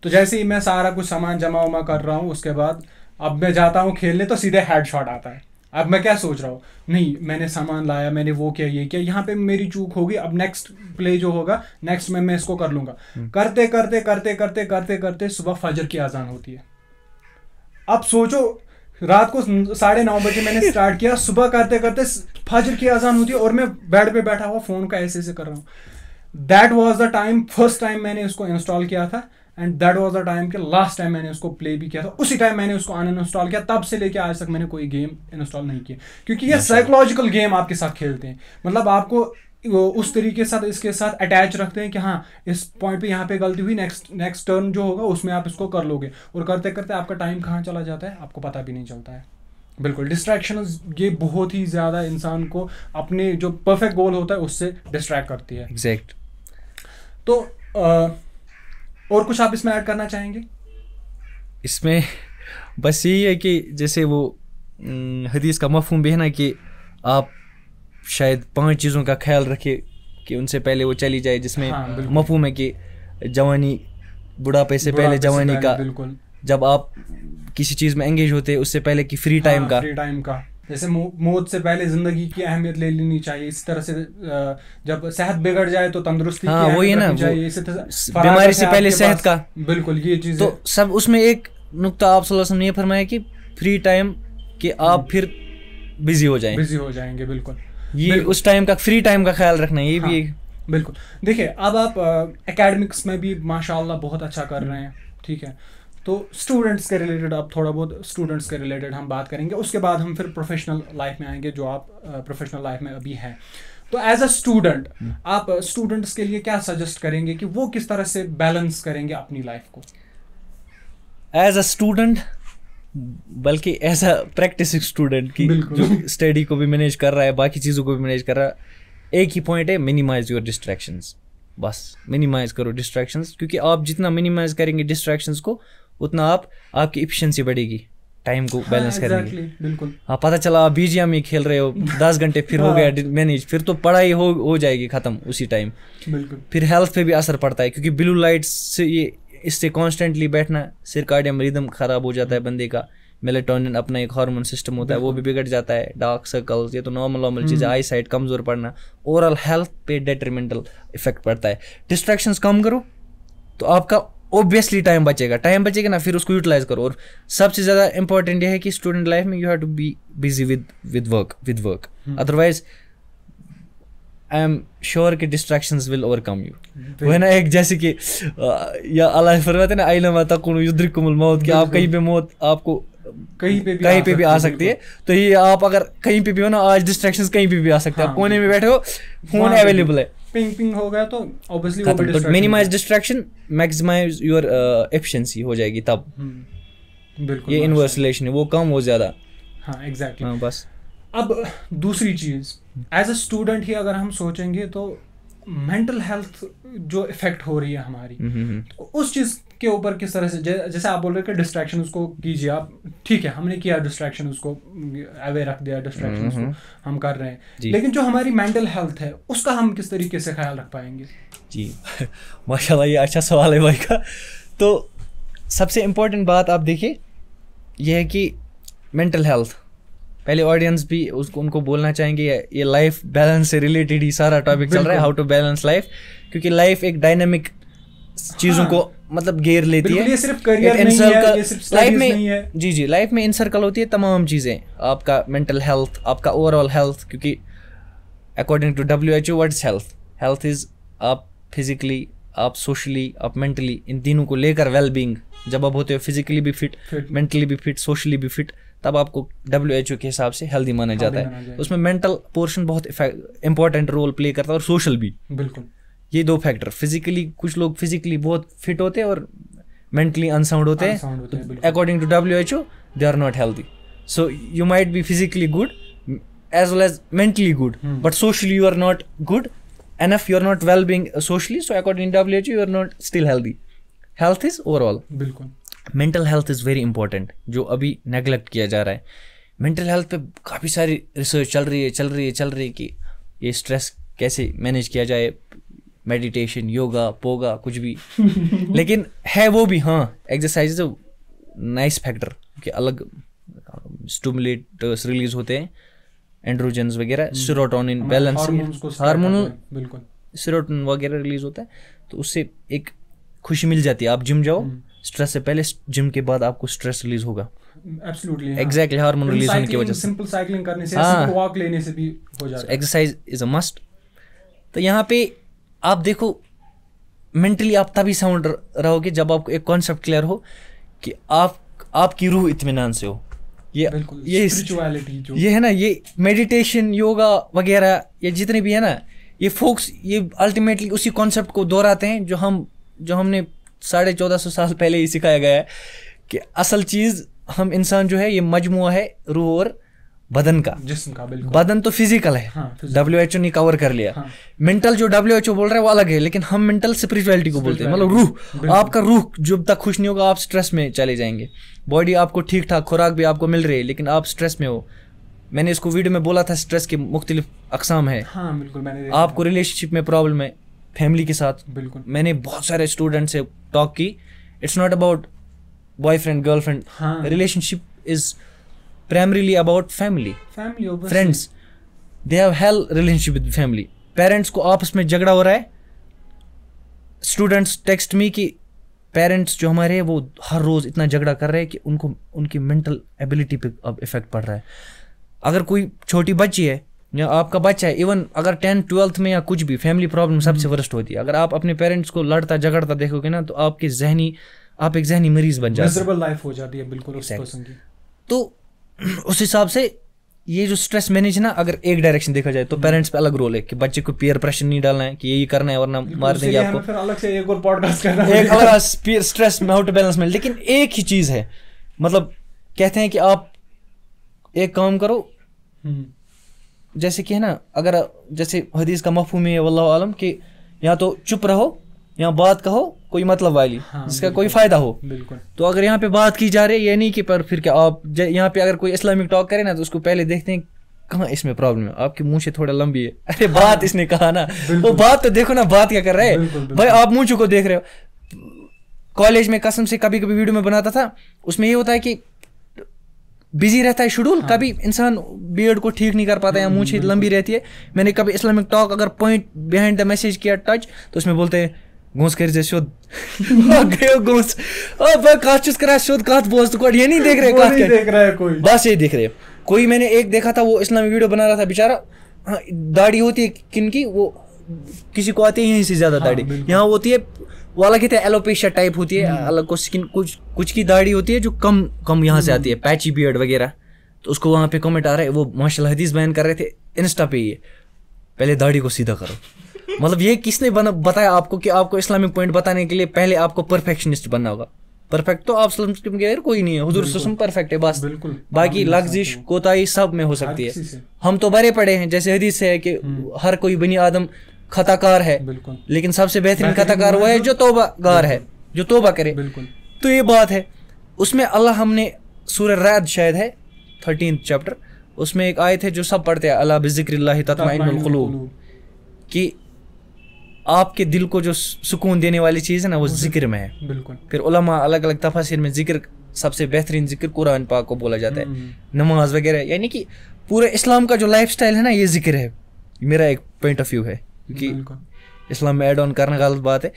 तो जैसे ही मैं सारा कुछ सामान जमा उमा कर रहा हूँ, उसके बाद अब मैं जाता हूँ खेलने तो सीधे हेडशॉट आता है। अब मैं क्या सोच रहा हूँ, नहीं मैंने सामान लाया, मैंने वो किया ये किया, यहाँ पे मेरी चूक होगी, अब नेक्स्ट प्ले जो होगा नेक्स्ट में मैं इसको कर लूँगा। करते करते करते करते करते करते सुबह फजर की अजान होती है। अब सोचो रात को 9:30 बजे मैंने स्टार्ट किया, सुबह करते करते फजर की अजान होती है और मैं बेड पे बैठा हुआ फ़ोन का ऐसे कर रहा हूँ। That was the time, first time मैंने उसको इंस्टॉल किया था, and that was the time कि लास्ट टाइम मैंने उसको प्ले भी किया था। उसी टाइम मैंने उसको अनइंस्टॉल किया, तब से लेके आज तक मैंने कोई गेम इंस्टॉल नहीं किया, क्योंकि ये साइकोलॉजिकल गेम आपके साथ खेलते हैं। मतलब आपको उस तरीके से इसके साथ अटैच रखते हैं कि हाँ इस पॉइंट पे यहाँ पे गलती हुई, नेक्स्ट टर्न जो होगा उसमें आप इसको कर लोगे, और करते करते आपका टाइम कहाँ चला जाता है आपको पता भी नहीं चलता है। बिल्कुल, डिस्ट्रैक्शंस ये बहुत ही ज़्यादा इंसान को अपने जो परफेक्ट गोल होता है उससे डिस्ट्रैक्ट करती है। एग्जैक्ट। तो और कुछ आप इसमें ऐड करना चाहेंगे? इसमें बस यही है कि जैसे वो हदीस का मफहूम भी है ना कि आप शायद 5 चीज़ों का ख्याल रखें कि उनसे पहले वो चली जाए, जिसमें मफहूम है कि जवानी, बुढ़ापे से पहले जवानी का, जब आप किसी चीज़ में एंगेज होते हैं उससे पहले कि फ्री टाइम का, जैसे मौत से पहले जिंदगी की अहमियत ले लेनी चाहिए। इस तरह से जब सेहत बिगड़ जाए तो तंदुरुस्ती की अहमियत रखनी चाहिए। इसी तरह बीमारी से पहले सेहत का, बिल्कुल ये चीज़ तो सब उसमें एक नुक्ता आप सल्लल्लाहु अलैहि वसल्लम ने फरमाया कि फ्री टाइम कि आप फिर बिजी हो जाएंगे। बिल्कुल, ये उस टाइम का फ्री टाइम का ख्याल रखना है, ये भी एक बिल्कुल। देखिए अब आप एकेडमिक्स में भी माशाल्लाह बहुत अच्छा कर रहे हैं, ठीक है। तो स्टूडेंट्स के रिलेटेड अब थोड़ा बहुत स्टूडेंट्स के रिलेटेड हम बात करेंगे, उसके बाद हम फिर प्रोफेशनल लाइफ में आएंगे, जो आप प्रोफेशनल लाइफ में अभी हैं। तो एज अ स्टूडेंट आप स्टूडेंट्स के लिए क्या सजेस्ट करेंगे कि वो किस तरह से बैलेंस करेंगे अपनी लाइफ को? एज अ स्टूडेंट, बल्कि एज अ प्रैक्टिसिंग स्टूडेंट की जो स्टडी को भी मैनेज कर रहा है, बाकी चीज़ों को भी मैनेज कर रहा है, एक ही पॉइंट है, मिनिमाइज योर डिस्ट्रैक्शंस। बस मिनिमाइज करो डिस्ट्रैक्शंस, क्योंकि आप जितना मिनिमाइज करेंगे डिस्ट्रैक्शंस को उतना आपकी एफिशिएंसी बढ़ेगी, टाइम को बैलेंस करेंगे। बिल्कुल। हाँ, पता चला आप BGM में खेल रहे हो 10 घंटे, फिर हो गया मैनेज, फिर तो पढ़ाई हो जाएगी ख़त्म उसी टाइम। बिल्कुल। फिर हेल्थ पे भी असर पड़ता है, क्योंकि ब्लू लाइट्स से इससे कॉन्स्टेंटली बैठना, सर्काडियन रिदम ख़राब हो जाता है बंदे का, मेलेटोनिन अपना एक हार्मोन सिस्टम होता है वो भी बिगड़ जाता है, डार्क सर्कल्स, ये तो नॉर्मल चीज़ है, आई साइट कमज़ोर पड़ना, ओवरऑल हेल्थ पे डेट्रीमेंटल इफेक्ट पड़ता है। डिस्ट्रैक्शंस कम करो तो आपका ऑब्वियसली टाइम बचेगा ना, फिर उसको यूटिलाइज करो। और सबसे ज़्यादा इंपॉर्टेंट ये है कि स्टूडेंट लाइफ में you have to be busy with work, otherwise I am sure कि डिस्ट्रैक्शंस विल ओवरकम यू। वो है ना एक जैसे कि या अल्लाह फरमाते हैं ना, आइनमा तकुनु युद्रिकुमुल मौत, कि आप कहीं पे मौत आपको कहीं पे भी आ सकती है। तो ये आप अगर कहीं पे भी हो ना, आज डिस्ट्रैक्शंस कहीं पे भी आ सकते हैं। आप कोने में बैठे हो, फोन अवेलेबल है, पिंग हो गया तो ऑब्वियसली वो minimize distraction, maximize your efficiency हो जाएगी तब। बिल्कुल, ये इनवर्स रिलेशन है, वो कम वो ज़्यादा। हाँ एग्जैक्टली। हाँ बस। अब दूसरी चीज़, एज अ स्टूडेंट ही अगर हम सोचेंगे तो मेंटल हेल्थ जो इफेक्ट हो रही है हमारी, तो उस चीज़ के ऊपर किस तरह से, जैसे आप बोल रहे हैं कि डिस्ट्रैक्शन उसको कीजिए आप, ठीक है हमने किया डिस्ट्रैक्शन, उसको अवे रख दिया डिस्ट्रैक्शन उसको हम कर रहे हैं, लेकिन जो हमारी मेंटल हेल्थ है उसका हम किस तरीके से ख्याल रख पाएंगे? जी माशाल्लाह ये अच्छा सवाल है भाई का। तो सबसे इम्पोर्टेंट बात आप देखिए ये है कि मेंटल हेल्थ, पहले ऑडियंस भी उनको बोलना चाहेंगे ये लाइफ बैलेंस से रिलेटेड ही सारा टॉपिक चल रहा है, हाउ टू बैलेंस लाइफ, क्योंकि लाइफ एक डायनामिक चीज़ों को मतलब घेर लेती है। ये सिर्फ करियर नहीं है, ये सिर्फ लाइफ में नहीं है। जी लाइफ में इनसर्कल होती है तमाम चीज़ें, आपका मेंटल हेल्थ, आपका ओवरऑल हेल्थ, क्योंकि according to WHO what is health? Health is आप फिजिकली, आप सोशली, आप मेंटली, इन तीनों को लेकर वेल बींग, जब आप होते हो फिजिकली भी फिट, मेंटली भी फिट, सोशली भी फिट, तब आपको WHO के हिसाब से हेल्दी माना जाता है। उसमें मेंटल पोर्शन बहुत इंपॉर्टेंट रोल प्ले करता है और सोशल भी। बिल्कुल, ये दो फैक्टर, फिजिकली कुछ लोग फिजिकली बहुत फिट होते हैं और मेंटली अनसाउंड होते हैं, according to WHO they are not healthy. So you might be physically good as well as mentally good, but socially you are not good enough, you are not well being socially, so according to WHO you are not still healthy. Health is overall. बिल्कुल। Mental health is very important, जो अभी neglect किया जा रहा है। Mental health पे काफ़ी सारी रिसर्च चल रही है कि ये स्ट्रेस कैसे मैनेज किया जाए, मेडिटेशन, योगा, पोगा, कुछ भी लेकिन है वो भी, हाँ exercise is a nice factor कि अलग स्टिमुलेटर्स रिलीज होते हैं, एंड्रोजन्स वगैरह, सेरोटोनिन बैलेंस, हार्मोनल बिल्कुल सेरोटोनिन वगैरह रिलीज होता है, तो उससे एक खुशी मिल जाती है। आप जिम जाओ, स्ट्रेस से पहले, जिम के बाद आपको स्ट्रेस रिलीज होगा। एब्सोल्युटली, एग्जैक्टली, हार्मोन रिलीज होने की वजह से, सिंपल साइकिलिंग करने से, सिंपल वॉक लेने से भी हो जाता है। Exercise is a must. तो यहाँ पे आप देखो, मेंटली आप तभी साउंड रहोगे जब आपको एक कॉन्सेप्ट क्लियर हो कि आपकी रूह इत्मीनान से हो। ये स्पिरिचुअलिटी जो ये है ना, ये मेडिटेशन, योगा वगैरह, ये जितने भी है ना, ये फोक्स, ये अल्टीमेटली उसी कॉन्सेप्ट को दोहराते हैं जो हमने 1450 साल पहले ही सिखाया गया है कि असल चीज़ हम इंसान जो है ये मजमुआ है रूह और बदन का, जिस्म का। बिल्कुल, बदन तो फिजिकल है, हाँ, WHO ने कवर कर लिया। मेंटल जो WHO बोल रहा है वो अलग है, लेकिन हम मेंटल स्पिरिचुअलिटी को बोलते हैं, मतलब रूह। आपका रूह जब तक खुश नहीं होगा आप स्ट्रेस में चले जाएंगे। बॉडी आपको ठीक ठाक खुराक भी आपको मिल रही है, लेकिन आप स्ट्रेस में हो। मैंने इसको वीडियो में बोला था, स्ट्रेस के मुख्तलिफ अकसाम है। हाँ, बिल्कुल, मैंने आपको रिलेशनशिप में प्रॉब्लम है, फैमिली के साथ, बिल्कुल, मैंने बहुत सारे स्टूडेंट से टॉक की, it's not about boyfriend girlfriend, relationship is primarily about family friends, they have hell relationship with family। Parents को आपस में झगड़ा हो रहा है, स्टूडेंट्स टेक्स्ट मी कि पेरेंट्स जो हमारे हैं वो हर रोज़ इतना झगड़ा कर रहे हैं कि उनको उनकी मेंटल एबिलिटी पे अब इफेक्ट पड़ रहा है। अगर कोई छोटी बच्ची है या आपका बच्चा है, इवन अगर 10th 12th में या कुछ भी, फैमिली प्रॉब्लम सबसे वर्स्ट होती है। अगर आप अपने पेरेंट्स को लड़ता झगड़ता देखोगे ना, तो आप एक जहनी मरीज बन जाते हैं, लाइफ हो जाती है बिल्कुल उस पर्सन की। तो उस हिसाब से ये जो स्ट्रेस मैनेज है ना, अगर एक डायरेक्शन देखा जाए तो पेरेंट्स पे अलग रोल है कि बच्चे को पीयर प्रेशर नहीं डालना है कि यही करना है वरना मार देंगे आपको। फिर अलग से एक और पॉडकास्ट करना है, एक अलग पीयर स्ट्रेस में हाउ टू बैलेंस में। लेकिन एक ही चीज है, मतलब कहते हैं कि आप एक काम करो, जैसे कि है ना, अगर जैसे हदीस का मफहूम है वल्लाहु आलम कि या तो चुप रहो या बात कहो कोई मतलब वाली, जिसका कोई फायदा हो। बिल्कुल। तो अगर यहाँ पे बात की जा रही है, ये नहीं कि पर फिर क्या आप यहाँ पे अगर कोई इस्लामिक टॉक करे ना, तो उसको पहले देखते हैं कहाँ इसमें प्रॉब्लम है, आपकी मुंह से थोड़ा लंबी है, अरे बात इसने कहा ना, वो बात तो देखो ना, बात क्या कर रहा है भाई, आप मुंह को देख रहे हो। कॉलेज में कसम से कभी कभी वीडियो में बनाता था, उसमें ये होता है कि बिजी रहता है शेड्यूल, कभी इंसान बियर्ड को ठीक नहीं कर पाता है, मुंह लंबी रहती है। मैंने कभी इस्लामिक टॉक अगर पॉइंट बिहाइंड द मैसेज किया टच, तो उसमें बोलते हैं गोंस कर जे शोध गयो गोंस ओ भाई काट चुस करा शोध काट बोस तो ये नहीं देख रहे, काट नहीं देख रहा है कोई, बस ये देख रहे। कोई मैंने एक देखा था, वो इस्लामिक वीडियो बना रहा था बेचारा, दाढ़ी होती है किनकी, वो किसी को आती है यहीं से ज्यादा दाढ़ी, यहाँ होती है वो अलग ही एलोपेशिया टाइप होती है, अलग को स्किन कुछ की दाढ़ी होती है जो कम यहाँ से आती है, पैची बियर्ड वगैरह। तो उसको वहाँ पे कमेंट आ रहा है, वो माशाल्लाह हदीस बयान कर रहे थे इंस्टा पे, ये पहले दाढ़ी को सीधा करो। मतलब ये किसने बताया आपको कि आपको इस्लामिक पॉइंट बताने के लिए पहले आपको परफेक्शनिस्ट बनना होगा? परफेक्ट तो आप सल्लल्लाहु अलैहि वसल्लम के बगैर कोई नहीं है, हुजूर सल्लल्लाहु अलैहि वसल्लम परफेक्ट है बस, बिल्कुल बाकी लग्जिश कोताही सब में हो सकती है। हम तो बड़े पड़े हैं, जैसे हदीस से है कि हर कोई बनी आदम खताकार है, लेकिन सबसे बेहतरीन खताकार वो है जो तौबागार है, जो तौबा करे। तो ये बात है। उसमें अल्लाह हमने सूरह रअद शायद है 13th चैप्टर, उसमें एक आयत है जो सब पढ़ते हैं, अला बिज़िक्रिल्लाहि तत्मइन्नुल क़ुलूब, कि आपके दिल को जो सुकून देने वाली चीज़ है ना वो जिक्र में है। बिल्कुल। फिर उलमा अलग अलग तफसीर में जिक्र, सबसे बेहतरीन जिक्र कुरान पाक को बोला जाता है, नमाज वगैरह, यानी कि पूरे इस्लाम का जो लाइफस्टाइल है ना ये जिक्र है। मेरा एक पॉइंट ऑफ व्यू है, क्योंकि इस्लाम में ऐड ऑन करना गलत बात है।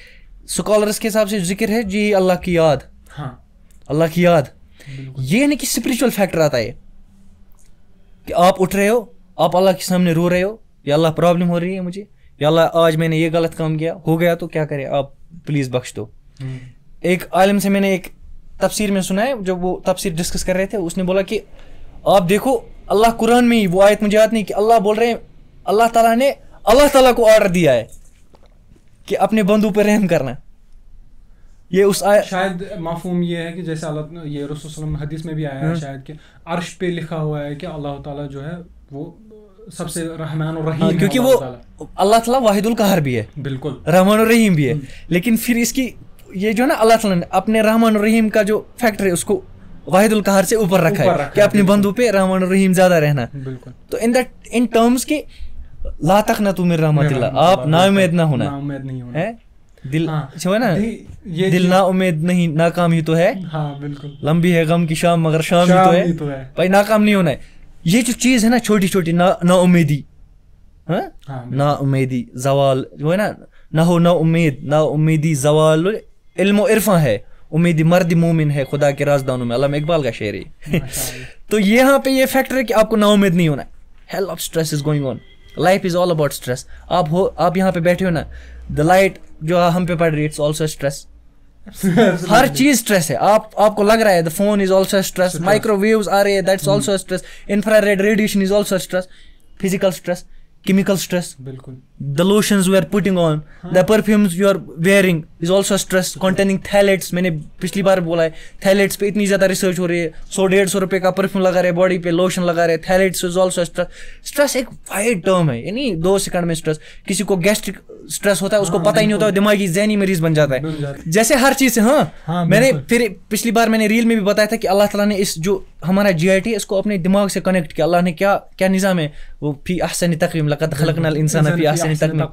स्कॉलर्स के हिसाब से जिक्र है जी अल्लाह की याद, अल्लाह की याद। ये नहीं कि स्पिरिचुअल फैक्टर आता है कि आप उठ रहे हो, आप अल्लाह के सामने रो रहे हो, या अल्लाह प्रॉब्लम हो रही है मुझे, या अल्लाह आज मैंने ये गलत काम किया, हो गया तो क्या करें, आप प्लीज़ बख्श दो। एक आलिम से मैंने एक तफसीर में सुना है, जब वो तफसीर डिस्कस कर रहे थे, उसने बोला कि आप देखो अल्लाह कुरान में ही, वो आयत मुझे याद नहीं, कि अल्लाह बोल रहे हैं, अल्लाह ताला ने अल्लाह ताला को ऑर्डर दिया है कि अपने बंदों पर रहम करना। ये उस शायद माफूम ये है कि जैसे अल्लाह, ये रसूल सल्लल्लाहु अलैहि वसल्लम हदीस में भी आया है शायद कि अर्श पे लिखा हुआ है कि अल्लाह ताला जो है वो सबसे रहमान और रहीम है, क्योंकि वो अल्लाह ताला वाहिदुल कहर भी है, बिल्कुल रहमान और रहीम भी है। लेकिन फिर इसकी ये जो ना अल्लाह ताला ने अपने रहमान और रहीम का जो फैक्टर है उसको वाहिदुल कहर से ऊपर रखा है कि अपने बंदों पे रहमान और रहीम ज्यादा रहना। बिल्कुल। तो इन टर्म्स के ला तक़नतू मिन रहमतिल्लाह, आप नाउम्मीद ना होना है, दिल जो है ना, दिल ना उम्मीद नहीं, नाकाम ही तो है। हाँ बिल्कुल। लंबी है गम की शाम मगर शाम ही तो है भाई, नाकाम नहीं होना है। ये जो चीज़ है ना छोटी छोटी ना उम्मीदी, ना उम्मीदी जवाल जो है ना, ना हो ना उम्मीद, ना उम्मीदी जवाल इल्म इरफा है, उम्मीदी मर्द मोमिन है खुदा के राजदानों में, अल्लामा इकबाल का शेर है। तो यहाँ पे ये फैक्टर है कि आपको ना उम्मीद नहीं होना है। Hell of stress is going on, life is all about stress. आप यहाँ पे बैठे हो ना, द लाइट जो हम पे पड़ रही है इट्स ऑल्सो स्ट्रेस। हर चीज स्ट्रेस है। आपको लग रहा है the phone is also stress, microwaves आ रहे हैं that's also stress, infrared radiation is also stress, physical stress, chemical stress, बिल्कुल, the lotions we are putting on, the perfumes you are wearing is also stress containing phthalates। मैंने पिछली बार बोला है phthalates पे इतनी ज़्यादा रिसर्च हो रही है, 100-150 रुपये का परफ्यूम लगा रहे हैं बॉडी पे, लोशन लगा रहे हैं, phthalates is also stress। Stress एक वाइड टर्म है, यानी 2 सेकंड में स्ट्रेस। किसी को गैस्ट्रिक स्ट्रेस होता है उसको पता ही नहीं होता, दिमागी ज़हनी मरीज बन जाता है, जैसे हर चीज़ से। हाँ मैंने फिर पिछली बार मैंने रील में भी बताया था कि अल्लाह ताला ने इस जो हमारा GIT इसको अपने दिमाग से कनेक्ट किया। अल्लाह ने क्या निज़ाम है वो, फी अहसनी तक़वीम लक़द खलक़नल इंसान फी अहसनी तक़वीम,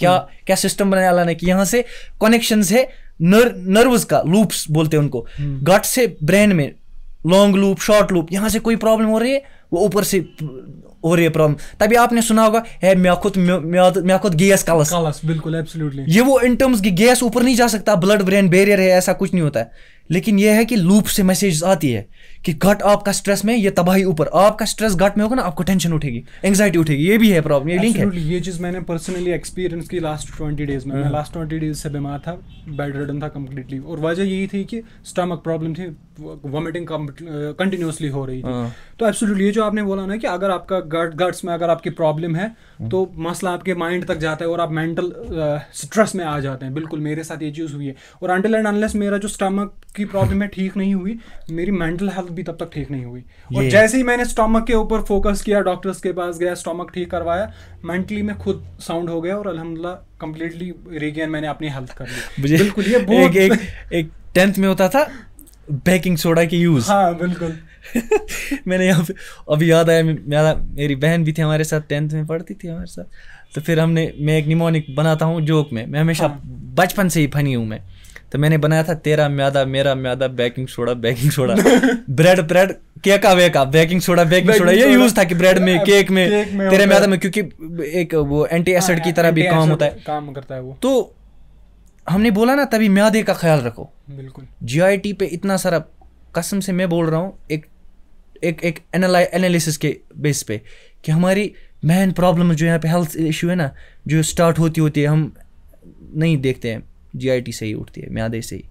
क्या सिस्टम बनाया अल्लाह ने कि यहाँ से कनेक्शंस है नर्व्स का, लूप्स बोलते हैं उनको, गट से ब्रेन में लॉन्ग लूप, शॉर्ट लूप। यहाँ से कोई प्रॉब्लम हो रही है वो ऊपर से हो रही है प्रॉब्लम। तभी आपने सुना होगा है मैं खुद गैस कलस, बिल्कुल एब्सोल्युटली। ये वो इन टर्म्स की गैस ऊपर नहीं जा सकता, ब्लड ब्रेन बैरियर है, ऐसा कुछ नहीं होता है। लेकिन यह है कि लूप से मैसेज आती है कि गट आपका स्ट्रेस में, ये तबाही ऊपर, आपका स्ट्रेस गट में होगा ना, आपको टेंशन उठेगी, एंग्जाइटी उठेगी, ये भी है प्रॉब्लम, ये लिंक है। ये चीज़ मैंने पर्सनली एक्सपीरियंस की लास्ट 20 डेज में। मैं लास्ट 20 डेज से बीमार था, बेड रिडन था कम्प्लीटली, और वजह यही थी कि स्टमक प्रॉब्लम थी, वॉमिटिंग कंटिन्यूसली हो रही थी। तो एब्सोल्युटली ये जो आपने बोला ना कि अगर आपका गट्स में अगर आपकी प्रॉब्लम है तो मसला आपके माइंड तक जाता है और आप मेंटल स्ट्रेस में आ जाते हैं। बिल्कुल मेरे साथ ये चीज़ हुई है, और अनटिल एंड अनलेस मेरा जो स्टमक की प्रॉब्लम है ठीक नहीं हुई, मेरी मेंटल हेल्थ भी तब तक ठीक नहीं हुई। और जैसे ही मैंने स्टमक के ऊपर फोकस किया, डॉक्टर्स के पास गया, स्टमक ठीक करवाया, मेंटली मैं खुद साउंड हो गया और अल्हम्दुलिल्लाह कंप्लीटली रिगेन मैंने अपनी हेल्थ कर ली। बिल्कुल ये बहुत एक 10th में होता था बेकिंग सोडा की यूज़। हाँ बिल्कुल। मैंने यहाँ पे अभी याद आया, मेरी बहन भी थी हमारे साथ, 10th में पढ़ती थी हमारे साथ। तो फिर मैं एक निमोनिक बनाता हूँ जोक में, मैं हमेशा बचपन से ही फनी हूँ मैं। तो मैंने बनाया था तेरा म्यादा मेरा म्यादा बेकिंग सोडा ब्रेड केका वेका बेकिंग सोडा ये यूज था कि ब्रेड में, केक में, तेरे म्यादा में, क्योंकि एक वो एंटी एसिड की तरह भी काम होता है, काम करता है वो। तो हमने बोला ना तभी म्यादे का ख्याल रखो। बिल्कुल। GIT पे इतना सारा, कसम से मैं बोल रहा हूँ, एक एनालिसिस के बेस पे कि हमारी मेन प्रॉब्लम जो यहाँ पे हेल्थ इशू है ना, जो स्टार्ट होती है, हम नहीं देखते हैं, GIT से ही उठती है, म्यादे से ही।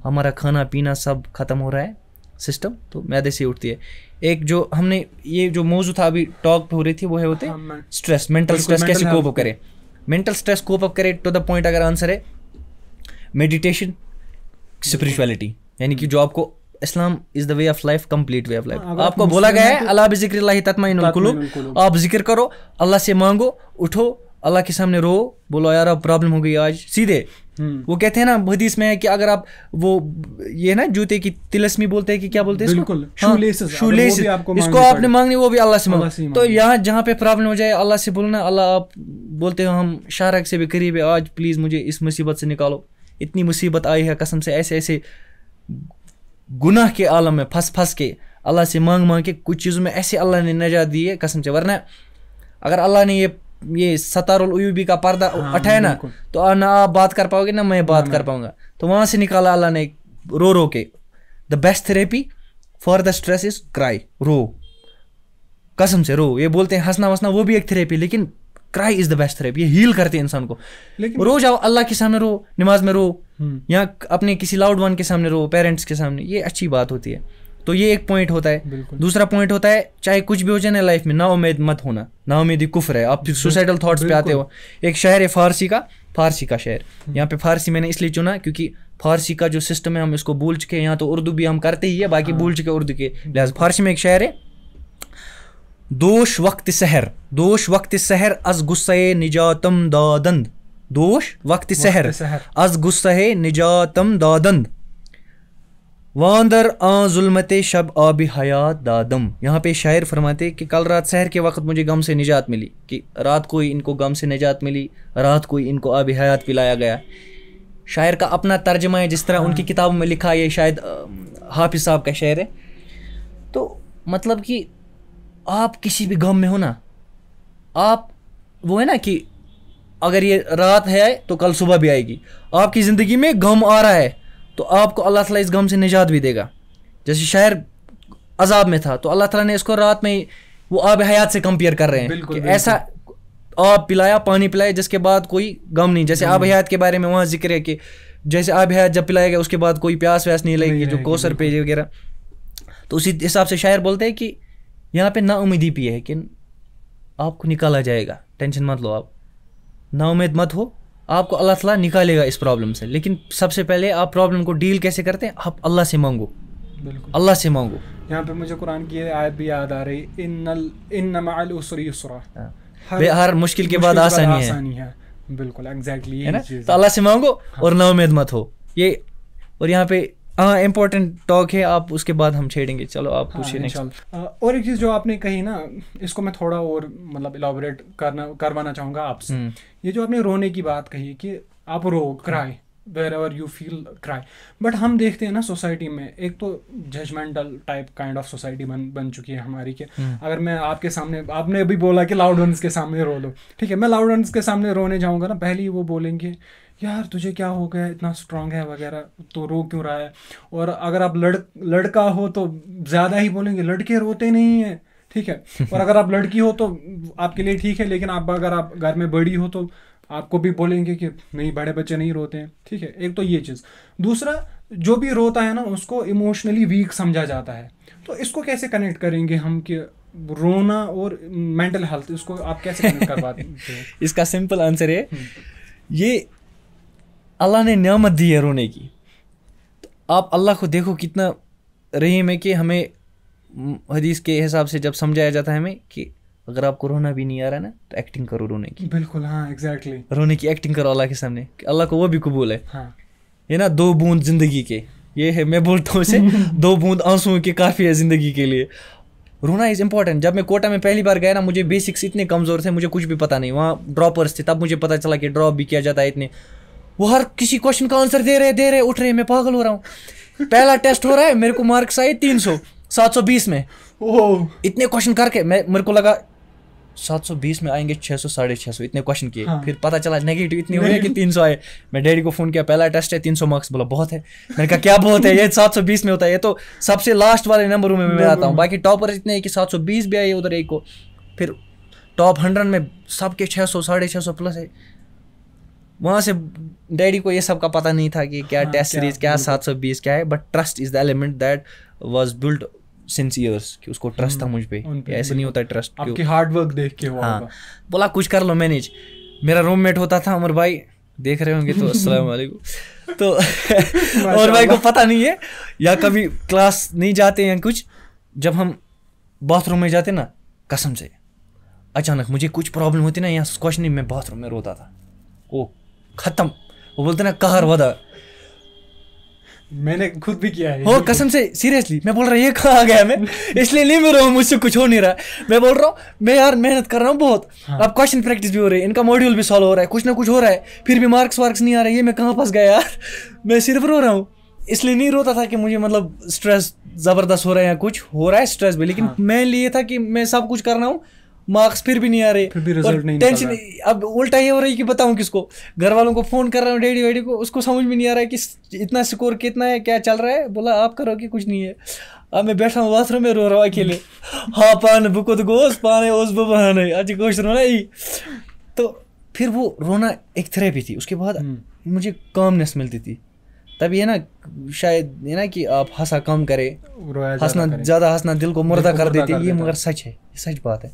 हमारा खाना पीना सब खत्म हो रहा है सिस्टम, तो म्यादे से ही उठती है। एक जो हमने ये जो मौजू था अभी टॉक पे हो रही थी, वो है होते स्ट्रेस, मेंटल स्ट्रेस कैसे कोप अप करे। मेंटल स्ट्रेस कोप अप करे टू द पॉइंट, अगर आंसर है मेडिटेशन, स्पिरिचुअलिटी, यानी कि जो आपको Islam is the way of life, complete way of life. आपको बोला गया है अल्लाह बिज़िक्रिल्लाहि तत्मइनुल कुलूब, आप जिक्र करो, अल्लाह से मांगो, उठो, अल्लाह के सामने रो, बोलो यार अब प्रॉब्लम हो गई आज, सीधे। वो कहते हैं ना हदीस में है कि अगर आप वो ये ना जूते की तिलस्मी बोलते हैं कि क्या बोलते हैं इसको, शूलेस, इसको आपने मांगनी वो भी अल्लाह से मांगो। तो यहाँ जहाँ पे प्रॉब्लम हो जाए अल्लाह से बोलना, अल्लाह आप बोलते हो हम शारक से भी करीब है, आज प्लीज़ मुझे इस मुसीबत से निकालो, इतनी मुसीबत आई है कसम से, ऐसे ऐसे गुनाह के आलम में फंस के अल्लाह से मांग के कुछ चीज़ों में ऐसे अल्लाह ने नजात दी है कसम से। वरना अगर अल्लाह ने ये सतारुल उयूबी का पर्दा उठाया ना, तो ना आप बात कर पाओगे ना मैं बात कर पाऊंगा। तो वहाँ से निकाला अल्लाह ने रो के। The best therapy for the stress is cry, रो, कसम से रो। ये बोलते हैं हंसना वसना वो भी एक थेरेपी, लेकिन cry is the best therapy, ये हील करते हैं इंसान को। रो जाओ, अल्लाह के सामने रो, नमाज में रो, या अपने किसी लाउड वन के सामने रो, पेरेंट्स के सामने, ये अच्छी बात होती है। तो ये एक पॉइंट होता है। दूसरा पॉइंट होता है चाहे कुछ भी हो जाए ना लाइफ में, ना उम्मीद मत होना, ना उम्मीदी कुफ्र है। आप सुसाइडल थॉट्स पे आते हो। एक शहर है फारसी का शहर, यहाँ पे फारसी मैंने इसलिए चुना क्योंकि फारसी का जो सिस्टम है हम इसको भूल चुके हैं। यहाँ तो उर्दू भी हम करते ही है, बाकी भूल चुके उर्दू के लिहाज। फारसी में एक शहर है, दोश वक्त सहर अज गुस्से निजातम दादंद, दोश वक्त सहर अज गुस्से निजातम दादंद, वांदर आ जुल्मते शब आब हयात दादम। यहाँ पे शायर फरमाते कि कल रात सहर के वक्त मुझे गम से निजात मिली, कि रात को ही इनको गम से निजात मिली, रात को ही इनको आब हयात पिलाया गया। शायर का अपना तर्जमा है, जिस तरह उनकी किताबों में लिखा है, ये शायद हाफिज साहब का शेर है। तो मतलब कि आप किसी भी गम में हो ना, आप वो है ना कि अगर ये रात है तो कल सुबह भी आएगी। आपकी ज़िंदगी में गम आ रहा है तो आपको अल्लाह ताला इस गम से निजात भी देगा। जैसे शायर अजाब में था तो अल्लाह ताला ने इसको रात में वो आब हयात से कंपेयर कर रहे हैं कि ऐसा आब पिलाया, पानी पिलाया जिसके बाद कोई गम नहीं। जैसे आब हयात के बारे में वहाँ जिक्र है कि जैसे आब हयात जब पिलाया गया उसके बाद कोई प्यास व्यास नहीं लगेगी, जो कोसर पे वगैरह। तो उसी हिसाब से शायर बोलते हैं कि यहाँ पे नाउमीदी भी है कि आपको निकाला जाएगा, टेंशन मत लो, आप नाउमीद मत हो, आपको अल्लाह ताला निकालेगा इस प्रॉब्लम से। लेकिन सबसे पहले आप प्रॉब्लम को डील कैसे करते हैं, आप अल्लाह से मांगो, अल्लाह से मांगो। यहाँ पे मुझे कुरान की आयत भी याद आ रही, इन्न मअल उसरी युसरा, हर मुश्किल के बाद आसानी है। बिल्कुल एग्जैक्टली है ना। तो अल्लाह से मांगो और नाउमीद मत हो। ये और यहाँ पे हाँ इम्पोर्टेंट टॉक है, आप उसके बाद हम छेड़ेंगे। चलो आप पूछिए नेक्स्ट। और एक चीज़ जो आपने कही ना, इसको मैं थोड़ा और मतलब इलाबोरेट करवाना चाहूँगा आपसे। ये जो आपने रोने की बात कही कि आप रो, cry wherever you feel cry, but हम देखते हैं ना सोसाइटी में एक तो judgemental type kind of society बन चुकी है हमारी कि अगर मैं आपके सामने, आपने अभी बोला कि लाउड वंस के सामने रो लो, ठीक है, मैं लाउड वंस के सामने रोने जाऊँगा ना, पहले ही वो बोलेंगे यार तुझे क्या हो गया, इतना स्ट्रांग है वगैरह, तो रो क्यों रहा है। और अगर आप लड़का हो तो ज़्यादा ही बोलेंगे लड़के रोते नहीं हैं, ठीक है। और अगर आप लड़की हो तो आपके लिए ठीक है, लेकिन अगर आप घर में बड़ी हो तो आपको भी बोलेंगे कि नहीं बड़े बच्चे नहीं रोते हैं, ठीक है। एक तो ये चीज़। दूसरा, जो भी रोता है ना उसको इमोशनली वीक समझा जाता है। तो इसको कैसे कनेक्ट करेंगे हम कि रोना और मेंटल हेल्थ, इसको आप कैसे कनेक्ट कर पाते हैं? इसका सिंपल आंसर है, ये अल्लाह ने नेमत दी है रोने की। तो आप अल्लाह को देखो कितना रहीम है कि हमें हदीस के हिसाब से जब समझाया जाता है हमें कि अगर आपको रोना भी नहीं आ रहा ना तो एक्टिंग करो रोने की। बिल्कुल, हाँ एग्जैक्टली, रोने की एक्टिंग करो अल्लाह के सामने, अल्लाह को वो भी कबूल है। हाँ। ये ना 2 बूंद जिंदगी के, ये है मैं बोलता हूँ उसे 2 बूंद आंसुओं के काफ़ी है ज़िंदगी के लिए। रोना इज़ इम्पॉर्टेंट। जब मैं कोटा में पहली बार गया ना, मुझे बेसिक्स इतने कमज़ोर थे, मुझे कुछ भी पता नहीं, वहाँ ड्रॉपर्स थे, तब मुझे पता चला कि ड्रॉप भी किया जाता है। इतने वो हर किसी क्वेश्चन का आंसर दे रहे उठ रहे, मैं पागल हो रहा हूँ। पहला टेस्ट हो रहा है, मेरे को मार्क्स आए 300 720 में। ओह, इतने क्वेश्चन करके मेरे को लगा 720 में आएंगे 600 650, इतने क्वेश्चन किए। हाँ। फिर पता चला नेगेटिव इतनी हुई है कि 300 आए। मैं डैडी को फ़ोन किया, पहला टेस्ट है 300 मार्क्स, बोला बहुत है। मैंने कहा क्या बहुत है, ये 720 में होता है, ये तो सबसे लास्ट वाले नंबरों में मैं आता हूँ। बाकी टॉपर इतने हैं कि 720 भी आए उधर एक को। फिर टॉप 100 में सबके 600 650 प्लस है। वहाँ से डैडी को ये सब का पता नहीं था कि क्या टेस्ट सीरीज, क्या 720 क्या है। But trust is the element that was build since years, कि उसको ट्रस्ट था मुझ पे। ऐसे नहीं होता है ट्रस्ट, आपकी हार्ड वर्क देख के। हाँ, बोला कुछ कर लो मैनेज। मेरा रूममेट होता था उमर भाई, देख रहे होंगे तो अस्सलाम वालेकुम। तो और भाई को पता नहीं है, या कभी क्लास नहीं जाते या कुछ, जब हम बाथरूम में जाते ना, कसम से अचानक मुझे कुछ प्रॉब्लम होती ना, यहाँ कुछ नहीं, मैं बाथरूम में रोता था, वो खत्म, वो बोलते ना कहर वदा। मैंने खुद भी किया है हो कसम से, सीरियसली मैं बोल रहा हूँ ये कहाँ आ गया मैं, इसलिए नहीं मिल रहा हूँ, मुझसे कुछ हो नहीं रहा, मैं बोल रहा हूँ मैं यार मेहनत कर रहा हूँ बहुत। हाँ। अब क्वेश्चन प्रैक्टिस भी हो रही है, इनका मॉड्यूल भी सॉल्व हो रहा है, कुछ ना कुछ हो रहा है, फिर भी मार्क्स नहीं आ रहे, ये मैं कहाँ फंस गया यार, मैं सिर्फ रो रहा हूँ। इसलिए नहीं रोता था कि मुझे मतलब स्ट्रेस ज़बरदस्त हो रहा है या कुछ हो रहा है स्ट्रेस भी, लेकिन मैं लिए था कि मैं सब कुछ कर रहा हूँ, मार्क्स फिर भी नहीं आ रहे, फिर भी रिजल्ट नहीं टेंशन। अब उल्टा ये हो रही है कि बताऊं किसको, घर वालों को फोन कर रहा हूँ, डैडी वैडी को, उसको समझ में नहीं आ रहा है कि इतना स्कोर कितना है, क्या चल रहा है, बोला आप करो कि कुछ नहीं है। अब मैं बैठा हूँ बाथरूम में रो रहा हूँ अकेले, हाँ पान बुको तो गोश पाने उस बहाने अच्छी कोश रोना ही। तो फिर वो रोना एक थेरेपी थी, उसके बाद मुझे कामनेस मिलती थी। तब ये ना शायद ये ना कि आप हंसा कम करे, हंसना ज़्यादा हंसना दिल को मुर्दा कर देते, ये मगर सच है, ये सच बात है।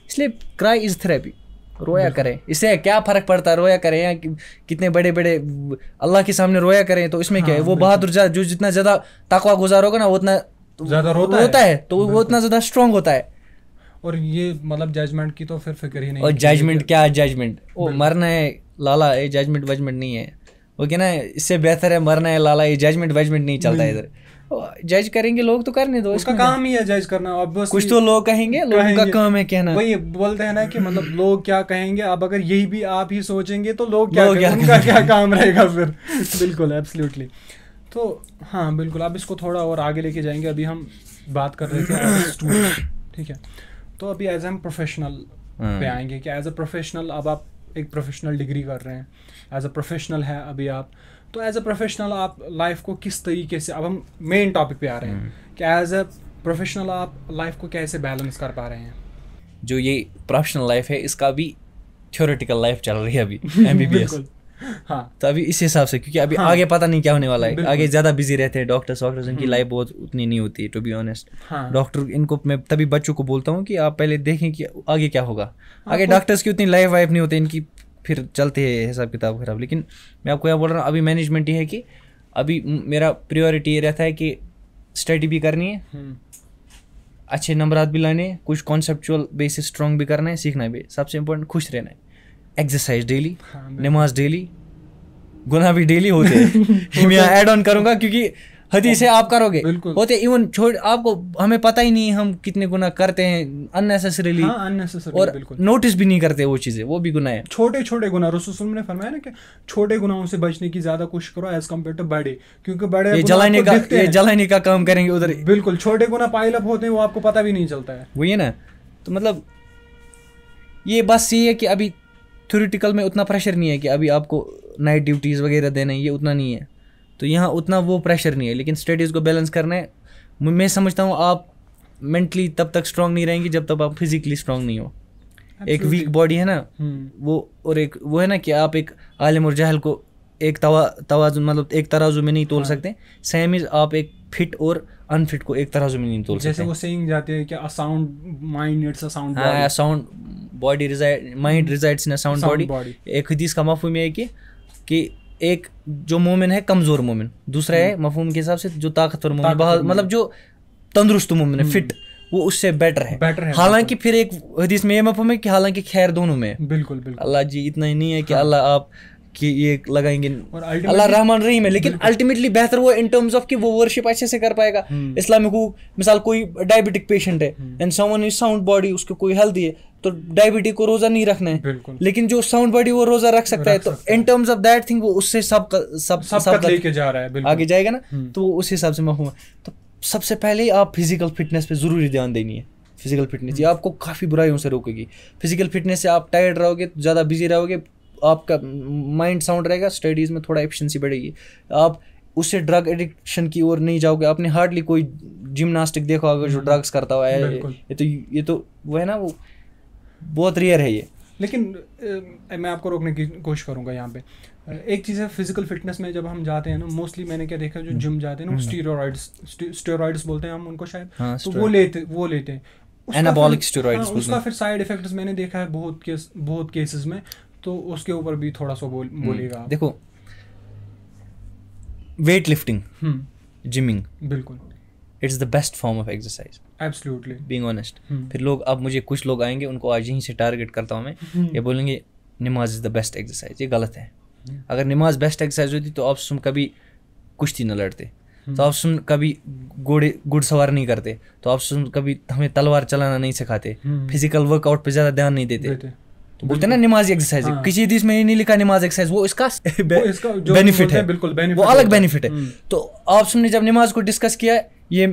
इसलिए क्राई इज थेरेपी, रोया करें, इससे क्या फ़र्क पड़ता है, रोया करें या कितने बड़े बड़े अल्लाह के सामने रोया करें, तो इसमें क्या है, वो बहादुर जो जितना ज़्यादा तकवा गुजार होगा ना, वो उतना ज़्यादा रोता है, तो वो उतना ज़्यादा स्ट्रॉन्ग होता है। और ये मतलब जजमेंट की तो फिर फिक्र ही नहीं। और जजमेंट क्या है, जजमेंट वो मरना है लाला, ये जजमेंट वजमेंट नहीं है, वो क्या ना, इससे बेहतर है मरना है लाला, ये जजमेंट वजमेंट नहीं चलता है इधर। जज करेंगे लोग तो करने दो, उसका काम ही है जज करना। कुछ तो लोग कहेंगे, लोगों का काम है कहना। वही बोलते हैं ना कि मतलब लोग क्या कहेंगे, अब अगर यही भी आप ही सोचेंगे तो लोग क्या उनका क्या काम रहेगा फिर। बिल्कुल एब्सोल्युटली। तो हाँ बिल्कुल, अब इसको थोड़ा और आगे लेके जाएंगे। अभी हम बात कर रहे थे एज ए स्टूडेंट, ठीक है, तो अभी एज एम प्रोफेशनल पे आएंगे कि एज ए प्रोफेशनल अब आप एक प्रोफेशनल डिग्री कर रहे हैं, एज अ प्रोफेशनल है अभी आप, तो एज अ प्रोफेशनल आप लाइफ को किस तरीके से, अब हम मेन टॉपिक पे आ रहे हैं कि एज अ प्रोफेशनल आप लाइफ को कैसे बैलेंस कर पा रहे हैं। जो ये प्रोफेशनल लाइफ है, इसका भी थ्योरेटिकल लाइफ चल रही है अभी MBBS। हाँ, तो अभी इस हिसाब से, क्योंकि अभी आगे पता नहीं क्या होने वाला है, आगे ज़्यादा बिजी रहते हैं डॉक्टर्स इनकी लाइफ बहुत उतनी नहीं होती है, टू बी ऑनेस्ट। डॉक्टर इनको मैं तभी बच्चों को बोलता हूँ कि आप पहले देखें कि आगे क्या होगा। आगे डॉक्टर्स की उतनी लाइफ वाइफ नहीं होती, इनकी फिर चलते हैं हिसाब किताब खराब। लेकिन मैं आपको यह बोल रहा हूँ, अभी मैनेजमेंट ही है कि अभी मेरा प्रायोरिटी ये रहता है कि स्टडी भी करनी है, अच्छे नंबरात भी लाने, कुछ कॉन्सेप्चुअल बेसिस स्ट्रॉन्ग भी करना है, सीखना भी, सबसे इम्पोर्टेंट खुश रहना है, एक्सरसाइज डेली, नमाज डेली, गुनाह भी डेली होते हैं। मैं ऐड ऑन करूँगा क्योंकि हदीस है, आप करोगे होते इवन छोड़, आपको हमें पता ही नहीं हम कितने गुनाह करते हैं अननेसेसरीली, और नोटिस भी नहीं करते वो चीज़ें, वो भी गुनाह है। छोटे छोटे गुनाह रसूल ने फरमाया ना कि छोटे गुनाहों से बचने की ज़्यादा कोशिश करो एज कम्पेयर टू बड़े, क्योंकि बड़े ये जलाने का काम करेंगे उधर। बिल्कुल, छोटे गुनाह पाइल अप होते हैं, वो आपको पता भी नहीं चलता है। वही है ना, तो मतलब ये बस ये है कि अभी थ्योरेटिकल में उतना प्रेशर नहीं है कि अभी आपको नाइट ड्यूटीज़ वगैरह देना है, ये उतना नहीं है, तो यहाँ उतना वो प्रेशर नहीं है। लेकिन स्टडीज़ को बैलेंस करना है। मैं समझता हूँ आप मेंटली तब तक स्ट्रांग नहीं रहेंगी जब तक आप फिजिकली स्ट्रांग नहीं हो। एक वीक बॉडी है ना वो, और एक वो है ना कि आप एक आलिम और जाहिल को एक तवाज़ुन मतलब एक तराजू में नहीं तोल सकते। सेम इज आप एक फिट और अनफिट को एक तराजू में नहीं तोल सकते। जैसे वो सेइंग जाते हैं कि a sound mind needs a sound body. हाँ, sound body reside, mind resides in a sound body. एक हदीस का मफहूम है कि एक जो मोमिन है कमज़ोर मोमिन, दूसरा है मफहूम के हिसाब से जो ताकतवर मोमिन, मतलब जो तंदुरुस्त मोमिन है, फिट, वो उससे बेटर है। हालांकि फिर एक हदीस में ये मफहूम है कि हालांकि खैर दोनों में है। बिल्कुल बिल्कुल, अल्लाह जी इतना ही नहीं है कि अल्लाह आप कि ये लगाएंगे, अल्लाह रहमान रहीम है, लेकिन अल्टीमेटली बेहतर वो इन टर्म्स ऑफ कि वो वर्शिप अच्छे से कर पाएगा। इस्लामिक मिसाल कोई डायबिटिक पेशेंट है and someone is sound body, उसको कोई हेल्दी है, तो डायबिटिक को रोजा नहीं रखना है, लेकिन जो साउंड बॉडी वो रोजा रख सकता है। तो इन टर्म्स ऑफ दैट थिंग वो उससे सब लेके जा रहा है, आगे जाएगा ना, तो वो उस हिसाब से मफहूम। तो सबसे पहले ही आप फिजिकल फिटनेस पे जरूरी ध्यान देनी है। फिजिकल फिटनेस ये आपको काफ़ी बुराइयों से रोकेगी। फिजिकल फिटनेस से आप टायर्ड रहोगे, ज़्यादा बिजी रहोगे, आपका माइंड साउंड रहेगा, स्टडीज़ में थोड़ा एफिशिएंसी बढ़ेगी, आप उससे ड्रग एडिक्शन की ओर नहीं जाओगे। आपने हार्डली कोई जिम्नास्टिक देखा होगा जो ड्रग्स करता हुआ है, ये तो वो है ना, वो बहुत रेयर है ये। लेकिन मैं आपको रोकने की कोशिश करूंगा यहाँ पे। एक चीज़ है फिजिकल फिटनेस में, जब हम जाते हैं ना, मोस्टली मैंने क्या देखा, जो जिम जाते हैं ना, स्टेरॉइड्स बोलते हैं हम उनको शायद, तो वो लेते हैं एनाबॉलिक स्टेरॉइड्स। उसका फिर साइड इफेक्ट्स मैंने देखा है बहुत केसेस में। तो उसके ऊपर भी थोड़ा सा बोलिएगा। देखो, वेट लिफ्टिंग, जिमिंग, बिल्कुल, it's the best form of exercise, absolutely, being honest. फिर लोग, अब मुझे कुछ लोग आएंगे, उनको आज यहीं से टारगेट करता हूँ मैं, ये बोलेंगे नमाज इज़ द बेस्ट एक्सरसाइज। ये गलत है। अगर नमाज बेस्ट एक्सरसाइज होती तो आप सुन कभी कुश्ती न लड़ते, तो आप सुन कभी घुड़सवार नहीं करते, तो आप सुन कभी हमें तलवार चलाना नहीं सिखाते, फिजिकल वर्कआउट पे ज़्यादा ध्यान नहीं देते। तो बोलते हैं ना नमाज एक्सरसाइज है। किसी हदीस में नहीं लिखा नमाज एक्सरसाइज, वो इसका बेनिफिट है, वो अलग बेनिफिट है। तो आप सुनने जब नमाज को डिस्कस किया, ये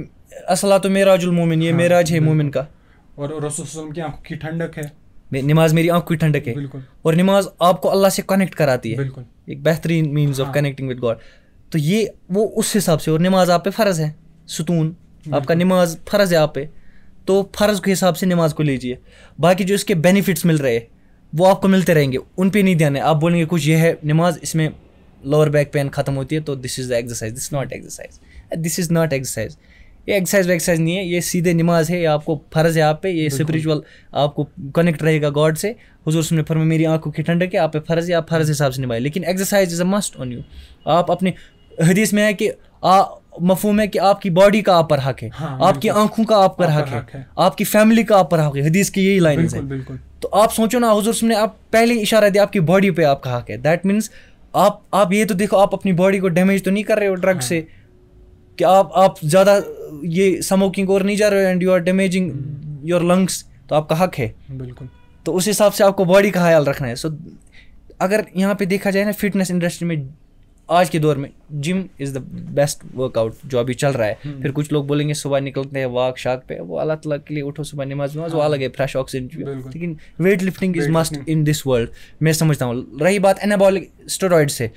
अस्सलातु मेराजुल मोमिन, ये मेराज है मोमिन का, और रसूल सल्लल्लाहु अलैहि वसल्लम की आंखों की ठंडक है, नमाज मेरी आंखों की ठंडक है, और नमाज आपको अल्लाह से कनेक्ट कराती है, एक बेहतरीन means of connecting with God. तो ये वो उस हिसाब से, और नमाज आप पे फ़र्ज़ है, सुतून आपका नमाज फ़र्ज़ है आप पे, तो फ़र्ज़ के हिसाब से नमाज को लीजिए। बाकी जो इसके बेनिफिट्स मिल रहे हैं वो आपको मिलते रहेंगे, उन पे नहीं ध्यान है। आप बोलेंगे कुछ ये है नमाज, इसमें लोअर बैक पेन ख़त्म होती है, तो this is the exercise, this not exercise, this is not exercise. ये एक्सरसाइज नहीं है, ये सीधे नमाज है, ये आपको फ़र्ज़ है आप पे, ये स्पिरिचुअल आपको कनेक्ट रहेगा गॉड से। हुजूर ने फरमाया मेरी आंखों की ठंडक है, आप पे फ़र्ज़ है, आप फ़र्ज़ हिसाब से निभाए। लेकिन exercise is a must on you. आप अपने हदीस में है कि मफहूम है कि आपकी बॉडी का आप पर हक है, आपकी आंखों का आप पर हक है, आपकी फैमिली का आप पर हक है। हदीस की यही लाइन है। तो आप सोचो ना, हुजूर ने आप पहले इशारा दिया आपकी बॉडी पे आपका हक है। दैट मीन्स आप ये तो देखो, आप अपनी बॉडी को डैमेज तो नहीं कर रहे हो ड्रग से, कि आप ज़्यादा ये स्मोकिंग और नहीं जा रहे हो and you are damaging your lungs, तो आपका हक है। बिल्कुल। तो उस हिसाब से आपको बॉडी का ख्याल रखना है। सो अगर यहाँ पे देखा जाए ना, फिटनेस इंडस्ट्री में आज के दौर में gym is the best workout जो अभी चल रहा है। फिर कुछ लोग बोलेंगे सुबह निकलते हैं वाक शाक पे, वो अल्लाह ताला के लिए उठो सुबह नमाज वो अलग है, फ्रेश ऑक्सीजन। लेकिन weight lifting is must in this world, मैं समझता हूँ। रही बात एनाबॉलिक स्टेरॉइड से,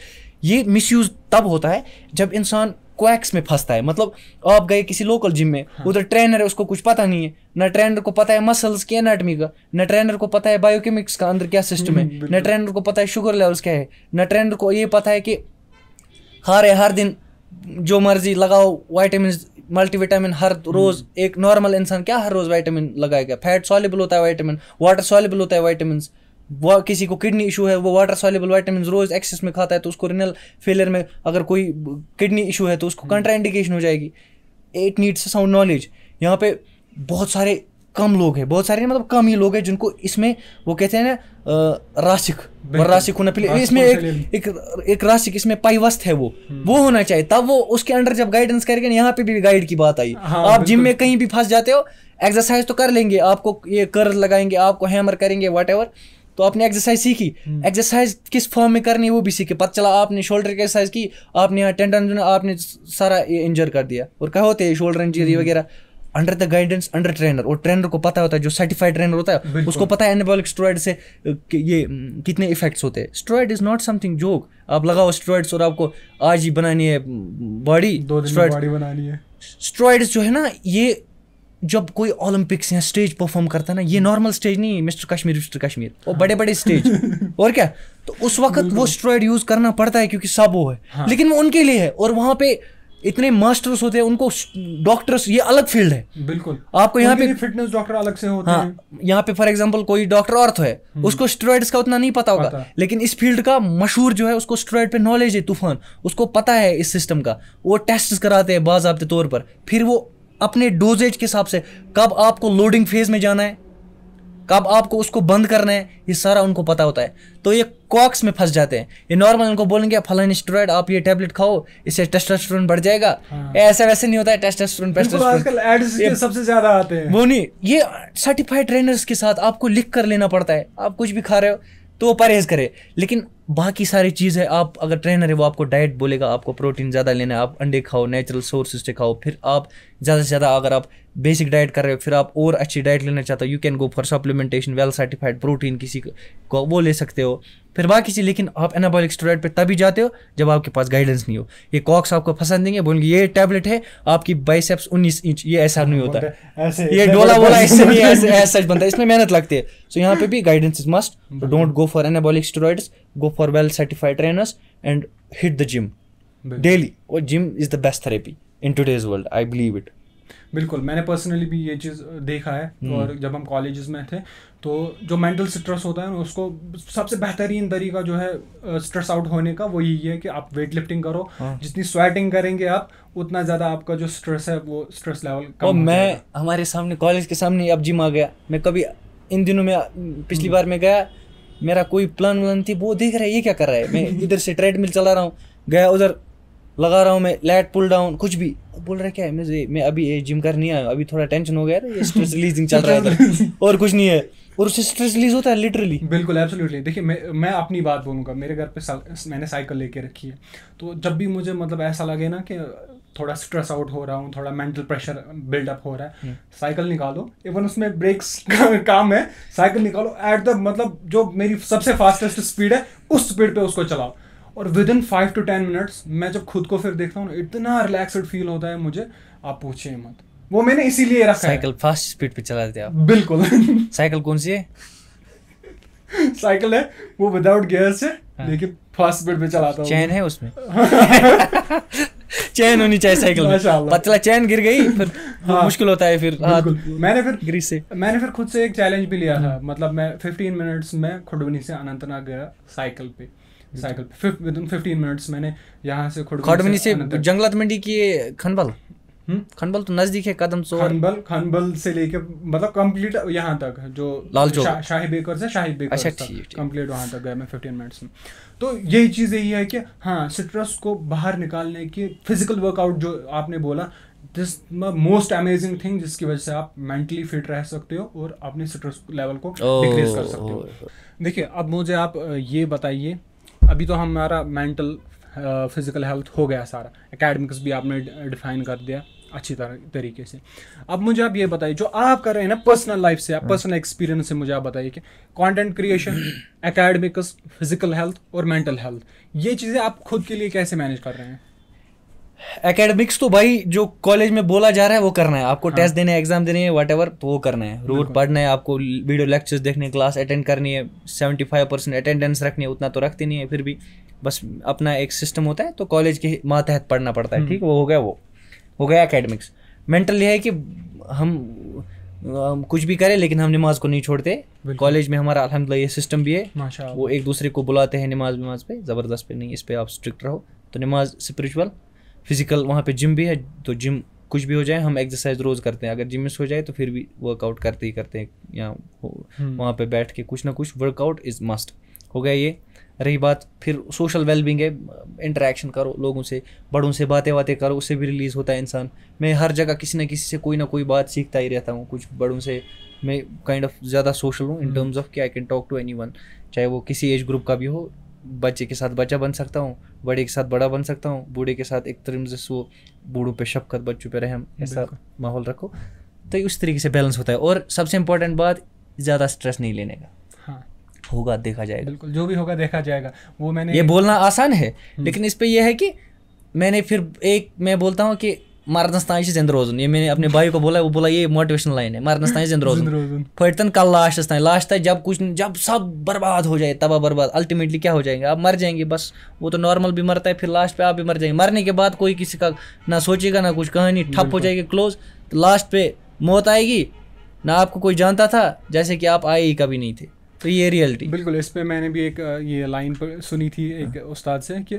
ये मिसयूज़ तब होता है जब इंसान क्वैक्स में फंसता है। मतलब आप गए किसी लोकल जिम में, उधर ट्रेनर है, उसको कुछ पता नहीं है, ना ट्रेनर को पता है मसल्स की एनाटमी का, ना ट्रेनर को पता है बायोकेमिक्स का अंदर क्या सिस्टम है, ना ट्रेनर को पता है शुगर लेवल्स क्या है, ना ट्रेनर को ये पता है कि खा रहे हर दिन जो मर्जी लगाओ वाइटामिन मल्टीविटामिन हर रोज़। एक नॉर्मल इंसान क्या हर रोज़ वाइटामिन लगाएगा? फैट सॉल्युबल होता है वाइटामिन, वाटर सॉल्युबल होता है वाइटामिन। वो किसी को किडनी इशू है, वो वाटर सॉल्युबल वाइटामिन रोज़ एक्सेस में खाता है, तो उसको रिनल फेलियर में अगर कोई किडनी इशू है तो उसको कंट्राइंडिकेशन हो जाएगी। It needs sound knowledge. यहाँ पे बहुत सारे कम लोग हैं, बहुत सारे मतलब कम ही लोग हैं जिनको इसमें वो कहते हैं ना रासिक होना, इसमें एक रासिक, इसमें पाइवस्त है, वो होना चाहिए। तब वो उसके अंडर जब गाइडेंस करेंगे, यहाँ पे भी गाइड की बात आई। आप जिम में कहीं भी फंस जाते हो, एक्सरसाइज तो कर लेंगे, आपको ये कर्ल लगाएंगे, आपको हैमर करेंगे, व्हाटएवर, तो आपने एक्सरसाइज सीखी। एक्सरसाइज किस फॉर्म में करनी है वो भी सीखे। पता चला आपने शोल्डर की एक्सरसाइज की, आपने यहाँ टेंडन आपने सारा इंजर कर दिया। और क्या होते हैं शोल्डर इंजरी वगैरह under the guidance under trainer, और ट्रेनर को पता होता है, जो सर्टिफाइड ट्रेनर होता है उसको पता है एनाबॉलिक स्टेरॉइड से ये कितने इफेक्ट्स होते हैं। Steroid is not something joke. आप लगाओ स्टेरॉइड्स और आपको आज ही बनानी है बॉडी, 2 दिन में बॉडी बनानी है। स्टेरॉइड्स जो है ना, ये जब कोई ओलंपिक्स या स्टेज परफॉर्म करता है ना, ये नॉर्मल स्टेज नहीं है मिस्टर कश्मीर, वो बड़े बड़े स्टेज और क्या, तो उस वक्त वो स्टेरॉइड यूज करना पड़ता है क्योंकि सब वो है। लेकिन वो उनके लिए है, और वहाँ पे इतने मास्टर्स होते हैं, उनको डॉक्टर्स, ये अलग फील्ड है। बिल्कुल। आपको यहाँ पे फिटनेस डॉक्टर अलग से होते हैं। यहाँ पे फॉर एग्जांपल कोई डॉक्टर ऑर्थो है, उसको स्टेरॉइड्स का उतना नहीं पता होगा, लेकिन इस फील्ड का मशहूर जो है उसको स्टेरॉइड पे नॉलेज है तूफान, उसको पता है इस सिस्टम का। वो टेस्ट कराते हैं बाज़ाब्ते तौर पर, फिर वो अपने डोजेज के हिसाब से कब आपको लोडिंग फेज में जाना है, कब आपको उसको बंद करना है, ये सारा उनको पता होता है। तो ये कॉक्स में फंस जाते हैं। ये नॉर्मल उनको बोलेंगे फलानी स्टेरॉइड आप ये टैबलेट खाओ, इससे टेस्टोस्टेरोन बढ़ जाएगा। ऐसा वैसे नहीं होता है। टेस्टोस्टेरोन आजकल एड्स सबसे ज्यादा आते हैं, वो नहीं, ये सर्टिफाइड ट्रेनर्स के साथ आपको लिख कर लेना पड़ता है। आप कुछ भी खा रहे हो तो परहेज करे, लेकिन बाकी सारी चीज़ है। आप अगर ट्रेनर है वो आपको डाइट बोलेगा, आपको प्रोटीन ज़्यादा लेना है, आप अंडे खाओ, नेचुरल सोर्सेज से खाओ। फिर आप ज़्यादा से ज़्यादा अगर आप बेसिक डाइट कर रहे हो, फिर आप और अच्छी डाइट लेना चाहते हो, you can go for supplementation, well certified protein किसी को वो ले सकते हो, फिर बाकी चीज़। लेकिन आप एनाबॉलिक स्टेरॉइड पे तभी जाते हो जब आपके पास गाइडेंस नहीं हो। ये कॉक्स आपको पसंद देंगे, बोलेंगे ये टैबलेट है आपकी बाइसेप्स 19 इंच, ये ऐसा नहीं होता है, ये डोला बोला इससे नहीं, ऐसे सच बनता है, इसमें मेहनत लगती है। सो यहाँ पे भी गाइडेंस इज मस्ट। तो don't go for anabolic steroids, go for well certified trainers and hit the gym daily. Or gym is the best therapy in today's world, I believe it. बिल्कुल, मैंने पर्सनली भी ये चीज़ देखा है। और जब हम कॉलेजेस में थे तो जो मेंटल स्ट्रेस होता है ना, उसको सबसे बेहतरीन तरीका जो है स्ट्रेस आउट होने का वो यही है कि आप वेट लिफ्टिंग करो। जितनी स्वेटिंग करेंगे आप, उतना ज़्यादा आपका जो स्ट्रेस है वो स्ट्रेस लेवल कम हो मैं हमारे सामने कॉलेज के सामने अब जिम आ गया। मैं कभी इन दिनों में पिछली बार मैं गया, मेरा कोई प्लान व्लान थी, वो देख रहा है ये क्या कर रहा है। मैं इधर से ट्रेडमिल चला रहा हूँ, गया उधर लगा रहा हूँ मैं लैट पुल डाउन, कुछ भी बोल रहा है क्या है। मैं अभी ये जिम करनी आया, अभी थोड़ा टेंशन हो गया था, ये स्ट्रेस रिलीजिंग चल रहा है इधर, और कुछ नहीं है, और उससे स्ट्रेस रिलीज होता है लिटरली। बिल्कुल, एब्सोल्युटली। देखिए, मैं अपनी बात बोलूँगा, मेरे घर पे मैंने साइकिल लेके रखी है। तो जब भी मुझे मतलब ऐसा लगे ना कि थोड़ा स्ट्रेस आउट हो रहा हूँ, थोड़ा मेंटल प्रेशर बिल्डअप हो रहा है, साइकिल निकालो। इवन उसमें ब्रेक्स काम है, साइकिल निकालो एट द मतलब जो मेरी सबसे फास्टेस्ट स्पीड है उस स्पीड पे उसको चलाओ, और विद इन 5 to 10 मिनट्स मैं जब खुद को फिर देखता हूँ इतना रिलैक्सड फील होता है मुझे, आप पूछिए मत। वो मैंने इसीलिए रखा है। साइकिल फास्ट स्पीड पे चलाते आप? बिल्कुल। साइकिल कौन सी है? साइकिल है वो विदाउट गियर से, लेकिन फास्ट स्पीड पे चलाता हूँ। चैन है उसमें? चैन होनी चाहिए साइकिल में, पतला चैन गिर गई फिर मुश्किल होता है फिर। मैंने फिर खुद से एक चैलेंज भी लिया था। मतलब मैं 15 मिनट्स में खुडवनी से अनंतनाग गया साइकिल पे। विद इन 15 मिनट्स मैंने यहाँ से खुडवनी से जंगलात मंडी की खनबल खनबल तो नजदीक है, कदम सो खनबल से लेके मतलब कंप्लीट यहाँ तक जो लाल चौक शाही बेकर से शाही बेकर तक कंप्लीट वहाँ तक गया मैं 15 मिनट्स में। तो यही चीज़ यही है कि हाँ, स्ट्रेस को बाहर निकालने की फिजिकल वर्कआउट जो आपने बोला, दिस मोस्ट अमेजिंग थिंग, जिसकी वजह से आप मेंटली फिट रह सकते हो और अपने स्ट्रेस लेवल को डिक्रीज कर सकते हो। देखिए, अब मुझे आप ये बताइए, अभी तो हमारा मेंटल फिजिकल हेल्थ हो गया सारा, एकेडमिक्स भी आपने डिफाइन कर दिया अच्छी तरीके से। अब मुझे आप ये बताइए, जो आप कर रहे हैं ना पर्सनल लाइफ से, पर्सनल एक्सपीरियंस से मुझे आप बताइए कि content creation, academics, physical health और मेंटल हेल्थ, ये चीज़ें आप खुद के लिए कैसे मैनेज कर रहे हैं? एकेडमिक्स तो भाई जो कॉलेज में बोला जा रहा है वो करना है आपको। टेस्ट देने, एग्जाम देने है, वट एवर, तो वो करना है। रोज पढ़ना है आपको, वीडियो लेक्चर्स देखने, क्लास अटेंड करनी है, 75% अटेंडेंस रखनी है। उतना तो रखते नहीं है, फिर भी बस अपना एक सिस्टम होता है, तो कॉलेज के मातहत पढ़ना पड़ता है। ठीक, वो हो गया, वो हो गया एकेडमिक्स। मेंटल ये है कि हम कुछ भी करें लेकिन हम नमाज को नहीं छोड़ते। कॉलेज में हमारा अल्हम्दुलिल्लाह ये सिस्टम भी है, वो एक दूसरे को बुलाते हैं नमाज पे, ज़बरदस्त पे नहीं, इस पे आप स्ट्रिक्ट रहो। तो नमाज स्पिरिचुअल, फिजिकल, वहाँ पे जिम भी है, तो जिम कुछ भी हो जाए हम एक्सरसाइज रोज़ करते हैं। अगर जिम मिस हो जाए तो फिर भी वर्कआउट करते ही करते हैं, या वहाँ पे बैठ के कुछ ना कुछ वर्कआउट इज़ मस्ट। हो गया ये। रही बात फिर सोशल वेलबींग है, इंटरेक्शन करो लोगों से, बड़ों से बातें करो, उससे भी रिलीज़ होता है इंसान। मैं हर जगह किसी न किसी से कोई ना कोई बात सीखता ही रहता हूँ। कुछ बड़ों से मैं काइंड ऑफ ज़्यादा सोशल हूँ इन टर्म्स ऑफ कि I can talk to anyone, चाहे वो किसी एज ग्रुप का भी हो। बच्चे के साथ बच्चा बन सकता हूँ, बड़े के साथ बड़ा बन सकता हूँ, बूढ़े के साथ एक तरह से वो बूढ़ों पे शफकत, बच्चों पे रहम, ऐसा माहौल रखो। तो उस तरीके से बैलेंस होता है। और सबसे इम्पोर्टेंट बात, ज़्यादा स्ट्रेस नहीं लेने का। हाँ, होगा देखा जाएगा, बिल्कुल, जो भी होगा देखा जाएगा। वो मैंने ये बोलना आसान है, लेकिन इस पे ये है कि मैंने फिर मैं बोलता हूँ कि मारनस्तान जिंद रोजन, ये मैंने अपने भाई को बोला, वो बोला ये मोटिवेशनल लाइन है, मारनस्तान जिंद रोजन फटन कल लास्ट तक, जब सब बर्बाद हो जाए, तबाह बर्बाद, अल्टीमेटली क्या हो जाएंगे, आप मर जाएंगे बस। वो तो नॉर्मल भी मरता है, फिर लास्ट पे आप भी मर जाएंगे। मरने के बाद कोई किसी का ना सोचेगा, ना कुछ, कहानी ठप हो जाएगी, क्लोज। तो लास्ट पे मौत आएगी, ना आपको कोई जानता था, जैसे कि आप आए ही कभी नहीं थे। तो ये रियलिटी। बिल्कुल, इस पे मैंने भी एक ये लाइन पर सुनी थी एक उस्ताद से कि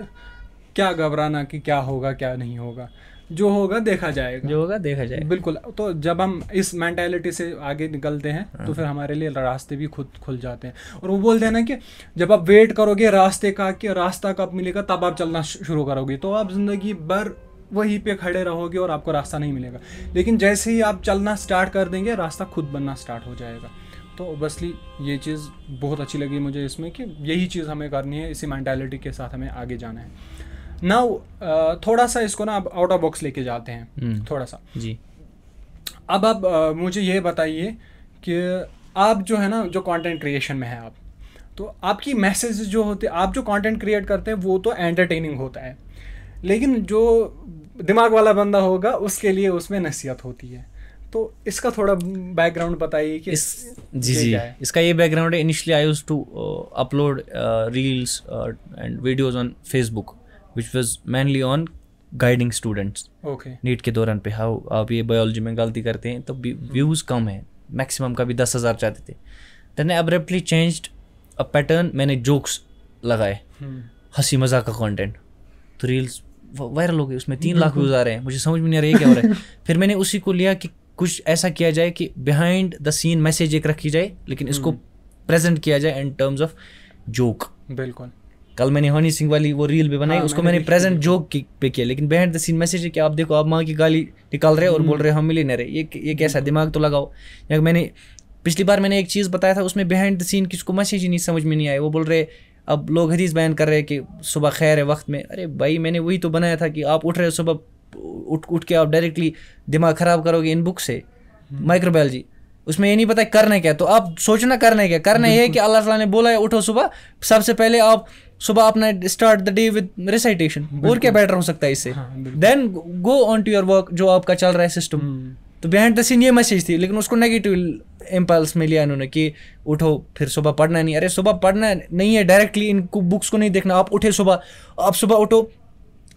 क्या घबराना कि क्या होगा क्या नहीं होगा, जो होगा देखा जाएगा, जो होगा देखा जाएगा। बिल्कुल। तो जब हम इस मेंटालिटी से आगे निकलते हैं तो फिर हमारे लिए रास्ते भी खुद खुल जाते हैं। और वो बोलते हैं ना कि जब आप वेट करोगे रास्ते का कि रास्ता कब मिलेगा, तब आप चलना शुरू करोगे, तो आप ज़िंदगी भर वहीं पे खड़े रहोगे और आपको रास्ता नहीं मिलेगा। लेकिन जैसे ही आप चलना स्टार्ट कर देंगे, रास्ता खुद बनना स्टार्ट हो जाएगा। तो ओबसली ये चीज़ बहुत अच्छी लगी मुझे इसमें कि यही चीज़ हमें करनी है, इसी मेंटालिटी के साथ हमें आगे जाना है। नाउ थोड़ा सा इसको ना आप आउट ऑफ बॉक्स लेके जाते हैं थोड़ा सा जी। अब आप मुझे ये बताइए कि आप जो है ना, जो कंटेंट क्रिएशन में है आप, तो आपकी मैसेज जो होते, आप जो कंटेंट क्रिएट करते हैं वो तो एंटरटेनिंग होता है, लेकिन जो दिमाग वाला बंदा होगा उसके लिए उसमें नसीहत होती है। तो इसका थोड़ा बैकग्राउंड बताइए कि जी इसका ये बैकग्राउंड है। Initially I used to upload reels and videos on Facebook, which was mainly on guiding students okay NEET के दौरान पे, हाउ आप ये बायोलॉजी में गलती करते हैं तो व्यूज़ कम है, मैक्सिमम का भी 10,000 चाहते थे। Then abruptly changed a pattern, मैंने जोक्स लगाए, हंसी मजाक का कंटेंट, तो रील्स वायरल हो गई, उसमें 3 लाख व्यूज़ आ रहे हैं। मुझे समझ में नहीं आ रहा है क्या हो रहा है। फिर मैंने उसी को लिया कि कुछ ऐसा किया जाए कि बिहाइंड द सीन मैसेज एक रखी जाए, लेकिन इसको प्रेजेंट किया जाए इन टर्म्स ऑफ जोक। बिल्कुल। कल मैंने हनी सिंह वाली वो रील भी बनाई, उसको मैंने प्रेजेंट जोक पे किया, लेकिन बिहाइंड द सीन मैसेज है कि आप देखो, आप माँ की गाली निकाल रहे हैं और बोल रहे हैं हम मिलियनेयर है, ये कैसा, दिमाग तो लगाओ। या मैंने पिछली बार मैंने एक चीज़ बताया था, उसमें बिहाइंड द सीन किसको मैसेज ही नहीं समझ में नहीं आया। वो बोल रहे अब लोग हदीस बयान कर रहे हैं कि सुबह खैर है वक्त में। अरे भाई मैंने वही तो बनाया था कि आप उठ रहे हो सुबह, उठ के आप डायरेक्टली दिमाग ख़राब करोगे इन बुक से, माइक्रोबायोलॉजी, उसमें ये नहीं पता करना क्या। तो आप सोचना करना क्या, करना ये है कि अल्लाह ताला ने बोला है उठो सुबह, सबसे पहले आप सुबह अपना start the day with recitation, और क्या बेटर हो सकता है इससे। Then go on to your work, जो आपका चल रहा है सिस्टम। तो बिहाइंड द सीन ये मैसेज थी, लेकिन उसको नेगेटिव इम्पल्स में लिया इन्होंने कि उठो फिर सुबह पढ़ना नहीं। अरे सुबह पढ़ना नहीं है, डायरेक्टली इन बुक्स को नहीं देखना। आप उठे सुबह, आप सुबह उठो,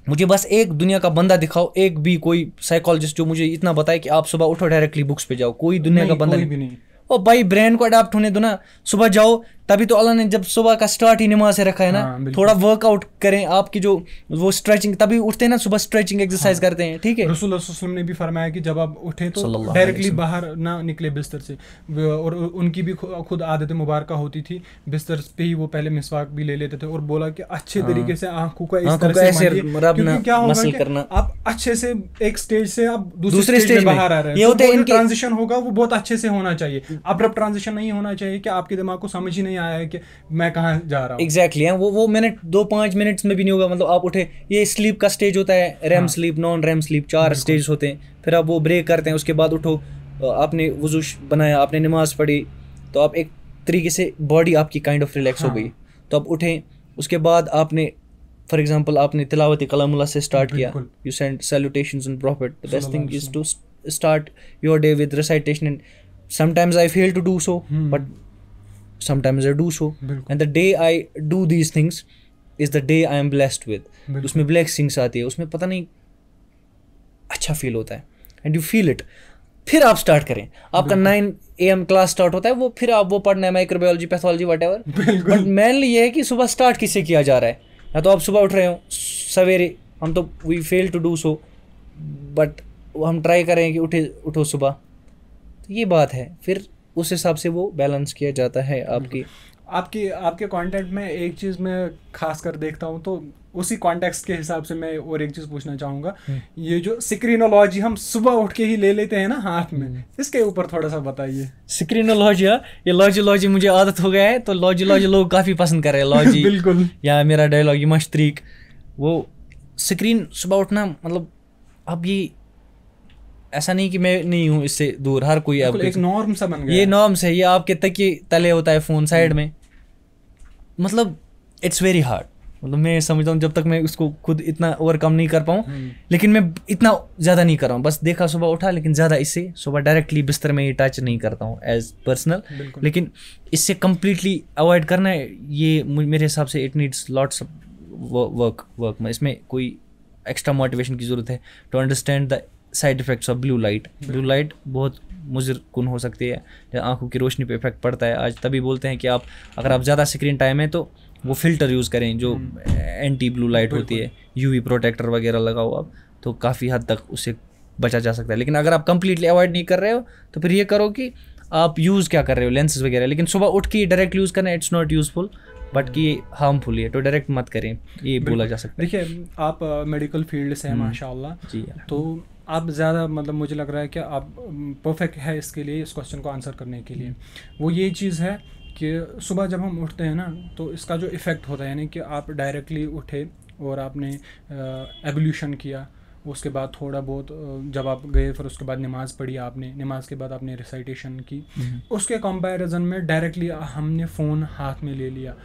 मुझे बस एक दुनिया का बंदा दिखाओ, एक भी कोई साइकोलॉजिस्ट जो मुझे इतना बताए कि आप सुबह उठो डायरेक्टली बुक्स पे जाओ। कोई दुनिया का बंदा नहीं। ओ भाई ब्रेन को अडाप्ट होने दो ना, सुबह जाओ। तभी तो अल्लाह ने जब सुबह का स्टार्ट ही नमाज से रखा है ना। थोड़ा वर्कआउट करें, आपकी जो वो स्ट्रेचिंग, तभी उठते हैं ना सुबह, स्ट्रेचिंग एक्सरसाइज करते हैं, ठीक है। रसूल सल्लल्लाहु ने भी फरमाया कि जब आप उठे तो डायरेक्टली बाहर ना निकले बिस्तर से, और उनकी भी खुद आदत मुबारक होती थी, बिस्तर पे ही वो पहले मिसवाक भी ले लेते थे, और बोला कि अच्छे तरीके से आंखों का इस तरह से क्योंकि क्या होगा कि आप अच्छे से एक स्टेज से आप दूसरे स्टेज में बाहर आ रहे हैं, तो ट्रांजिशन होगा वो बहुत अच्छे से होना चाहिए। अब्रप्ट ट्रांजिशन नहीं होना चाहिए कि आपके दिमाग को समझ ही नहीं आया है कि मैं कहाँ जा रहा हूँ। एग्जैक्टली वो मिनट 2-5 मिनट्स में भी नहीं होगा। मतलब आप उठे, ये स्लीप का स्टेज होता है, REM sleep, non REM sleep, 4 stage होते हैं। फिर आप वो ब्रेक करते हैं, उसके बाद उठो, आपने वुज़ू बनाया, आपने नमाज पढ़ी, तो आप एक तरीके से बॉडी आपकी काइंड ऑफ रिलैक्स हो गई। तो आप उठें, उसके बाद आपने फॉर एग्जांपल आपने तिलावत कलामुल्लाह से स्टार्ट किया, you send salutations and prophet. The best thing is to start your day with recitation, and sometimes I fail to do so, but sometimes I do so, and the day I do these things is the day I am blessed with. उसमें blessings आती है, उसमें पता नहीं अच्छा feel होता है, and you feel it. फिर आप स्टार्ट करें, आपका 9 AM क्लास स्टार्ट होता है, वो फिर आप वो पढ़ना है, microbiology, pathology, whatever. But mainly ये है कि सुबह स्टार्ट किससे किया जा रहा है। या तो आप सुबह उठ रहे हो सवेरे, हम तो we fail to do so, but हम ट्राई करें कि उठो सुबह। तो ये बात है, फिर उस हिसाब से वो बैलेंस किया जाता है। आपके कंटेंट में एक चीज़ मैं खास कर देखता हूँ, तो उसी कॉन्टेक्स्ट के हिसाब से मैं और एक चीज़ पूछना चाहूँगा। ये जो स्क्रीनोलॉजी हम सुबह उठ के ही ले लेते हैं ना हाथ में, इसके ऊपर थोड़ा सा बताइए। स्क्रीनोलॉजी, ये लॉजी मुझे आदत हो गया है, तो लॉजी लोग काफ़ी पसंद कर रहे हैं लॉजी। बिल्कुल। या मेरा डायलॉग ये मशतरीक, वो स्क्रीन सुबह उठना, मतलब अब ये ऐसा नहीं कि मैं नहीं हूँ इससे दूर, हर कोई एक नॉर्म सा बन गया। ये नॉर्म्स है, ये आपके तकिए तले होता है फ़ोन साइड में, मतलब इट्स वेरी हार्ड। मतलब मैं समझता हूँ जब तक मैं उसको खुद इतना ओवरकम नहीं कर पाऊँ, लेकिन मैं इतना ज़्यादा नहीं कर रहा हूँ। बस देखा सुबह उठा, लेकिन ज़्यादा इससे सुबह डायरेक्टली बिस्तर में ही टच नहीं करता हूँ एज पर्सनल, लेकिन इससे कम्प्लीटली अवॉइड करना है, ये मेरे हिसाब से इट नीड्स लॉट्स वर्क में। इसमें कोई एक्स्ट्रा मोटिवेशन की ज़रूरत है to understand the side effects of blue light. Blue light बहुत मुज़र कुन हो सकती है, आंखों की रोशनी पे इफेक्ट पड़ता है। आज तभी बोलते हैं कि आप अगर आप ज़्यादा स्क्रीन टाइम है तो वो फ़िल्टर यूज़ करें जो एंटी ब्लू लाइट होती है, यूवी प्रोटेक्टर वगैरह लगाओ आप, तो काफ़ी हद तक उससे बचा जा सकता है। लेकिन अगर आप कंप्लीटली अवॉइड नहीं कर रहे हो तो फिर ये करो कि आप यूज़ क्या कर रहे हो, लेंसेज वगैरह। लेकिन सुबह उठ के डायरेक्ट यूज़ करना इट्स नॉट यूज़फुल, बट कि हार्मफुल है, तो डायरेक्ट मत करें, ये बोला जा सकता है। देखिए आप मेडिकल फील्ड से हैं माशाल्लाह जी, तो आप ज़्यादा मतलब मुझे लग रहा है कि आप परफेक्ट है इसके लिए, इस क्वेश्चन को आंसर करने के लिए। वो ये चीज़ है कि सुबह जब हम उठते हैं ना, तो इसका जो इफ़ेक्ट होता है, यानी कि आप डायरेक्टली उठे और आपने एवोल्यूशन किया, उसके बाद थोड़ा बहुत जब आप गए, फिर उसके बाद नमाज पढ़ी आपने, नमाज के बाद आपने रिसाइटेशन की, उसके कंपैरिजन में डायरेक्टली हमने फ़ोन हाथ में ले लिया,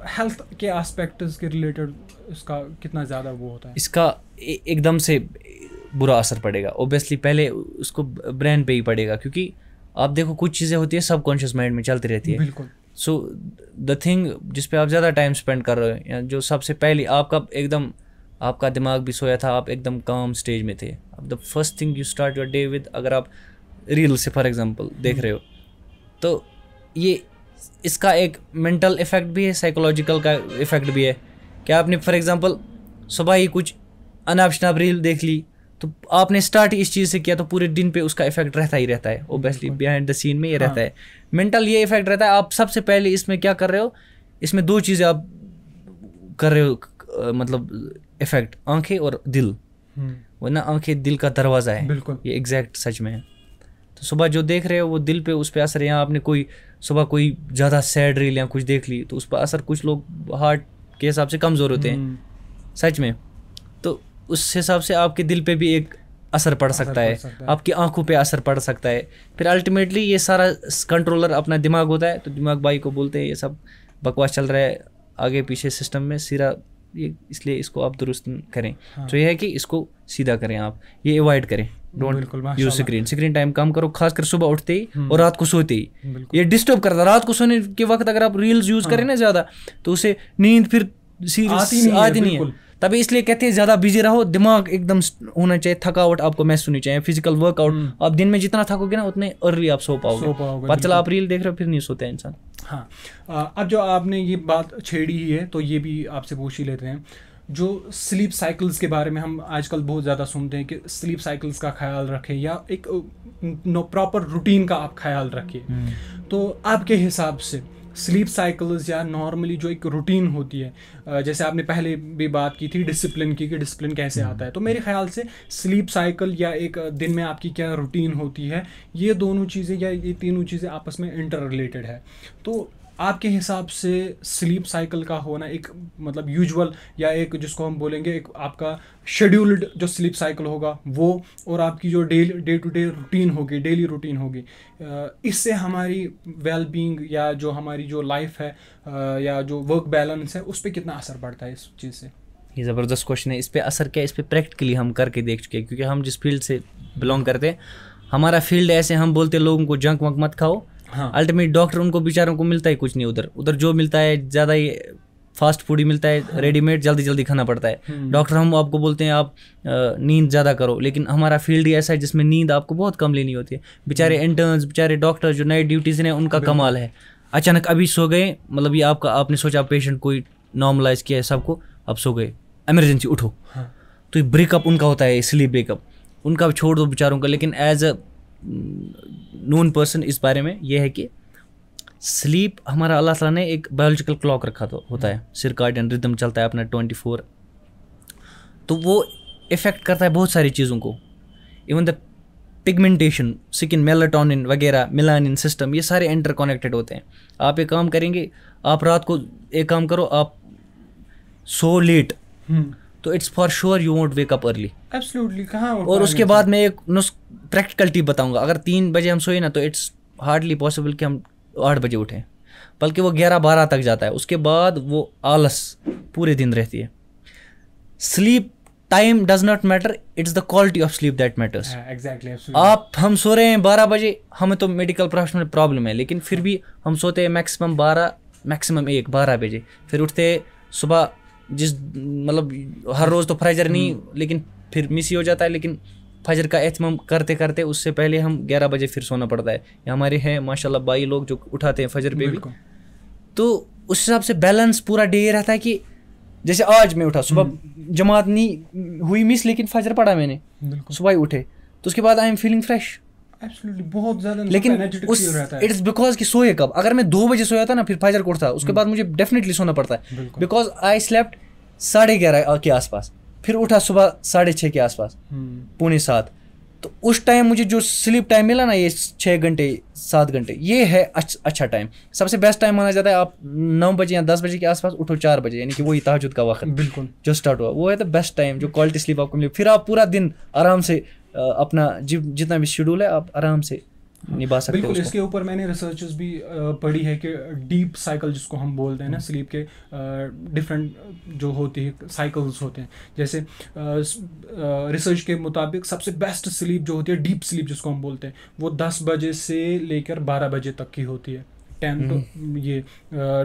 हेल्थ के एस्पेक्ट्स के रिलेटेड इसका कितना ज़्यादा वो होता है? इसका एकदम से बुरा असर पड़ेगा ओबियसली, पहले उसको ब्रेन पे ही पड़ेगा, क्योंकि आप देखो कुछ चीज़ें होती है सबकॉन्शियस माइंड में चलती रहती है। बिल्कुल। सो द थिंग जिस पे आप ज़्यादा टाइम स्पेंड कर रहे हो, या जो सबसे पहले आपका एकदम आपका दिमाग भी सोया था, आप एकदम काम स्टेज में थे। अब the first thing you start your day with, अगर आप रील से फॉर एग्जांपल देख रहे हो, तो ये इसका एक मेंटल इफेक्ट भी है, साइकोलॉजिकल का इफेक्ट भी है। कि आपने फॉर एग्जांपल सुबह ही कुछ अनाप शनाप रील देख ली, तो आपने स्टार्ट इस चीज़ से किया, तो पूरे दिन पे उसका इफेक्ट रहता ही रहता है। ओबियसली बिहाइंड द सीन में ये रहता है, मेंटल ये इफेक्ट रहता है। आप सबसे पहले इसमें क्या कर रहे हो, इसमें 2 चीज़ें आप कर रहे हो, मतलब इफेक्ट, आंखें और दिल। वरना आंखें दिल का दरवाज़ा है, बिल्कुल ये एग्जैक्ट सच में है। तो सुबह जो देख रहे हो वो दिल पे, उस पर असर है। यहाँ आपने कोई सुबह कोई ज़्यादा सैड रील या कुछ देख ली, तो उस पर असर, कुछ लोग हार्ट के हिसाब से कमज़ोर होते हैं सच में, तो उस हिसाब से आपके दिल पे भी एक असर पड़ सकता है, आपकी आंखों पे असर पड़ सकता है। फिर अल्टीमेटली ये सारा कंट्रोलर अपना दिमाग होता है, तो दिमाग भाई को बोलते हैं ये सब बकवास चल रहा है आगे पीछे सिस्टम में, सीधा ये, इसलिए इसको आप दुरुस्त करें। तो ये है कि इसको सीधा करें, आप ये अवॉइड करें, डोंट यूज स्क्रीन टाइम कम करो, खासकर सुबह उठते ही और रात को सोते ही। ये डिस्टर्ब करता है, रात को सोने के वक्त अगर आप रील्स यूज करें ना ज़्यादा, तो उसे नींद फिर आती नहीं है। तभी इसलिए कहते हैं ज़्यादा बिजी रहो, दिमाग एकदम होना चाहिए, थकावट आपको महसूस होनी चाहिए, फिजिकल वर्कआउट। आप दिन में जितना थकोगे ना उतने अर्ली आप सो पाओगे। पता चला आप रील देख रहे हो फिर नहीं सोते हैं इंसान। हाँ, अब जो आपने ये बात छेड़ी ही है, तो ये भी आपसे पूछ ही लेते हैं। जो स्लीप साइकिल्स के बारे में हम आजकल बहुत ज़्यादा सुनते हैं कि स्लीप साइकिल्स का ख्याल रखें, या एक प्रॉपर रूटीन का आप ख्याल रखिए। तो आपके हिसाब से स्लीप साइकिल्स या नॉर्मली जो एक रूटीन होती है, जैसे आपने पहले भी बात की थी डिसिप्लिन की, कि डिसिप्लिन कैसे आता है, तो मेरे ख्याल से स्लीप साइकिल या एक दिन में आपकी क्या रूटीन होती है, ये दोनों चीज़ें या ये तीनों चीज़ें आपस में इंटर रिलेटेड है। तो आपके हिसाब से स्लीप साइकिल का होना एक मतलब यूजुअल, या एक जिसको हम बोलेंगे एक आपका शेड्यूल्ड जो स्लीप साइकिल होगा वो, और आपकी जो डे टू डे रूटीन होगी, डेली रूटीन होगी, इससे हमारी वेल बीइंग या जो हमारी जो लाइफ है या जो वर्क बैलेंस है उस पर कितना असर पड़ता है इस चीज़ से? ये ज़बरदस्त क्वेश्चन है। इस पर असर क्या है, इस पर प्रैक्टिकली हम करके देख चुके हैं, क्योंकि हम जिस फील्ड से बिलोंग करते हैं, हमारा फील्ड ऐसे, हम बोलते हैं लोगों को जंक वंक मत खाओ। अल्टीमेट डॉक्टर उनको बेचारों को मिलता ही कुछ नहीं, उधर जो मिलता है ज़्यादा ही फास्ट फूड ही मिलता है, रेडीमेड जल्दी जल्दी खाना पड़ता है। डॉक्टर हम आपको बोलते हैं आप नींद ज़्यादा करो, लेकिन हमारा फील्ड ही ऐसा है जिसमें नींद आपको बहुत कम लेनी होती है। बेचारे इंटर्न्स, बेचारे डॉक्टर जो नाइट ड्यूटीज़ हैं, उनका कमाल है, अचानक अभी सो गए, मतलब ये आपने सोचा पेशेंट कोई नॉर्मलाइज किया है सबको, अब सो गए, इमरजेंसी उठो, तो ये ब्रेकअप उनका होता है, स्लीप ब्रेकअप उनका छोड़ दो बेचारों का। लेकिन एज अ नोन पर्सन इस बारे में यह है कि स्लीप हमारा अल्लाह ताला ने एक बायोलॉजिकल क्लॉक रखा तो होता है, सर्काडियन रिदम चलता है अपना 24, तो वो इफ़ेक्ट करता है बहुत सारी चीज़ों को, even the pigmentation, skin, melatonin वगैरह, मेलानिन सिस्टम, ये सारे इंटरकनेक्टेड होते हैं। आप एक काम करेंगे, आप रात को एक काम करो, आप सो लेट, तो it's for sure you won't wake up early. Absolutely, कहाँ। और उसके बाद मैं एक प्रैक्टिकल टिप बताऊंगा, अगर 3 बजे हम सोए ना, तो इट्स हार्डली पॉसिबल कि हम 8 बजे उठें, बल्कि वो 11-12 तक जाता है। उसके बाद वो आलस पूरे दिन रहती है। Sleep time does not matter, it's the quality of sleep that matters. Exactly. हम सो रहे हैं 12 बजे, हमें तो मेडिकल प्रोफेशनल प्रॉब्लम है, लेकिन फिर भी हम सोते हैं मैक्सिमम 12 बजे, फिर उठते सुबह, जिस मतलब हर रोज़ तो फजर नहीं, लेकिन फिर मिस ही हो जाता है, लेकिन फजर का एहतमाम करते करते उससे पहले हम 11 बजे फिर सोना पड़ता है। हमारे हैं माशाल्लाह भाई लोग जो उठाते हैं फजर पे भी, तो उस हिसाब से बैलेंस पूरा डे रहता है कि जैसे आज मैं उठा, सुबह जमात नहीं हुई मिस, लेकिन फजर पढ़ा मैंने, सुबह ही उठे, तो उसके बाद I am feeling fresh. Absolutely, बहुत ज़्यादा। लेकिन इट्स बिकॉज कि सोए कब, अगर मैं 2 बजे सोया था ना, फिर फजर को उठता, उसके बाद मुझे डेफिनेटली सोना पड़ता है, बिकॉज आई स्लेप्ट 11:30 के आसपास, फिर उठा सुबह 6:30 के आसपास, 6:45, तो उस टाइम मुझे जो स्लीप टाइम मिला ना, ये 6 घंटे 7 घंटे, ये है अच्छा टाइम। सबसे बेस्ट टाइम माना जाता है आप 9 बजे या 10 बजे के आसपास उठो, 4 बजे, यानी कि वही तहज्जुद का वक्त बिल्कुल जो स्टार्ट हुआ, वो है द बेस्ट टाइम जो क्वालिटी स्लीप आपको मिले। फिर आप पूरा दिन आराम से अपना जितना भी शेड्यूल है आप आराम से निभा सकते हो। बिल्कुल, इसके ऊपर मैंने रिसर्चेस भी पढ़ी है कि डीप साइकिल जिसको हम बोलते हैं ना, स्लीप के डिफरेंट जो होती है साइकिल्स होते हैं। जैसे रिसर्च के मुताबिक सबसे बेस्ट स्लीप जो होती है, डीप स्लीप जिसको हम बोलते हैं, वो 10 बजे से लेकर 12 बजे तक की होती है। 10 to ये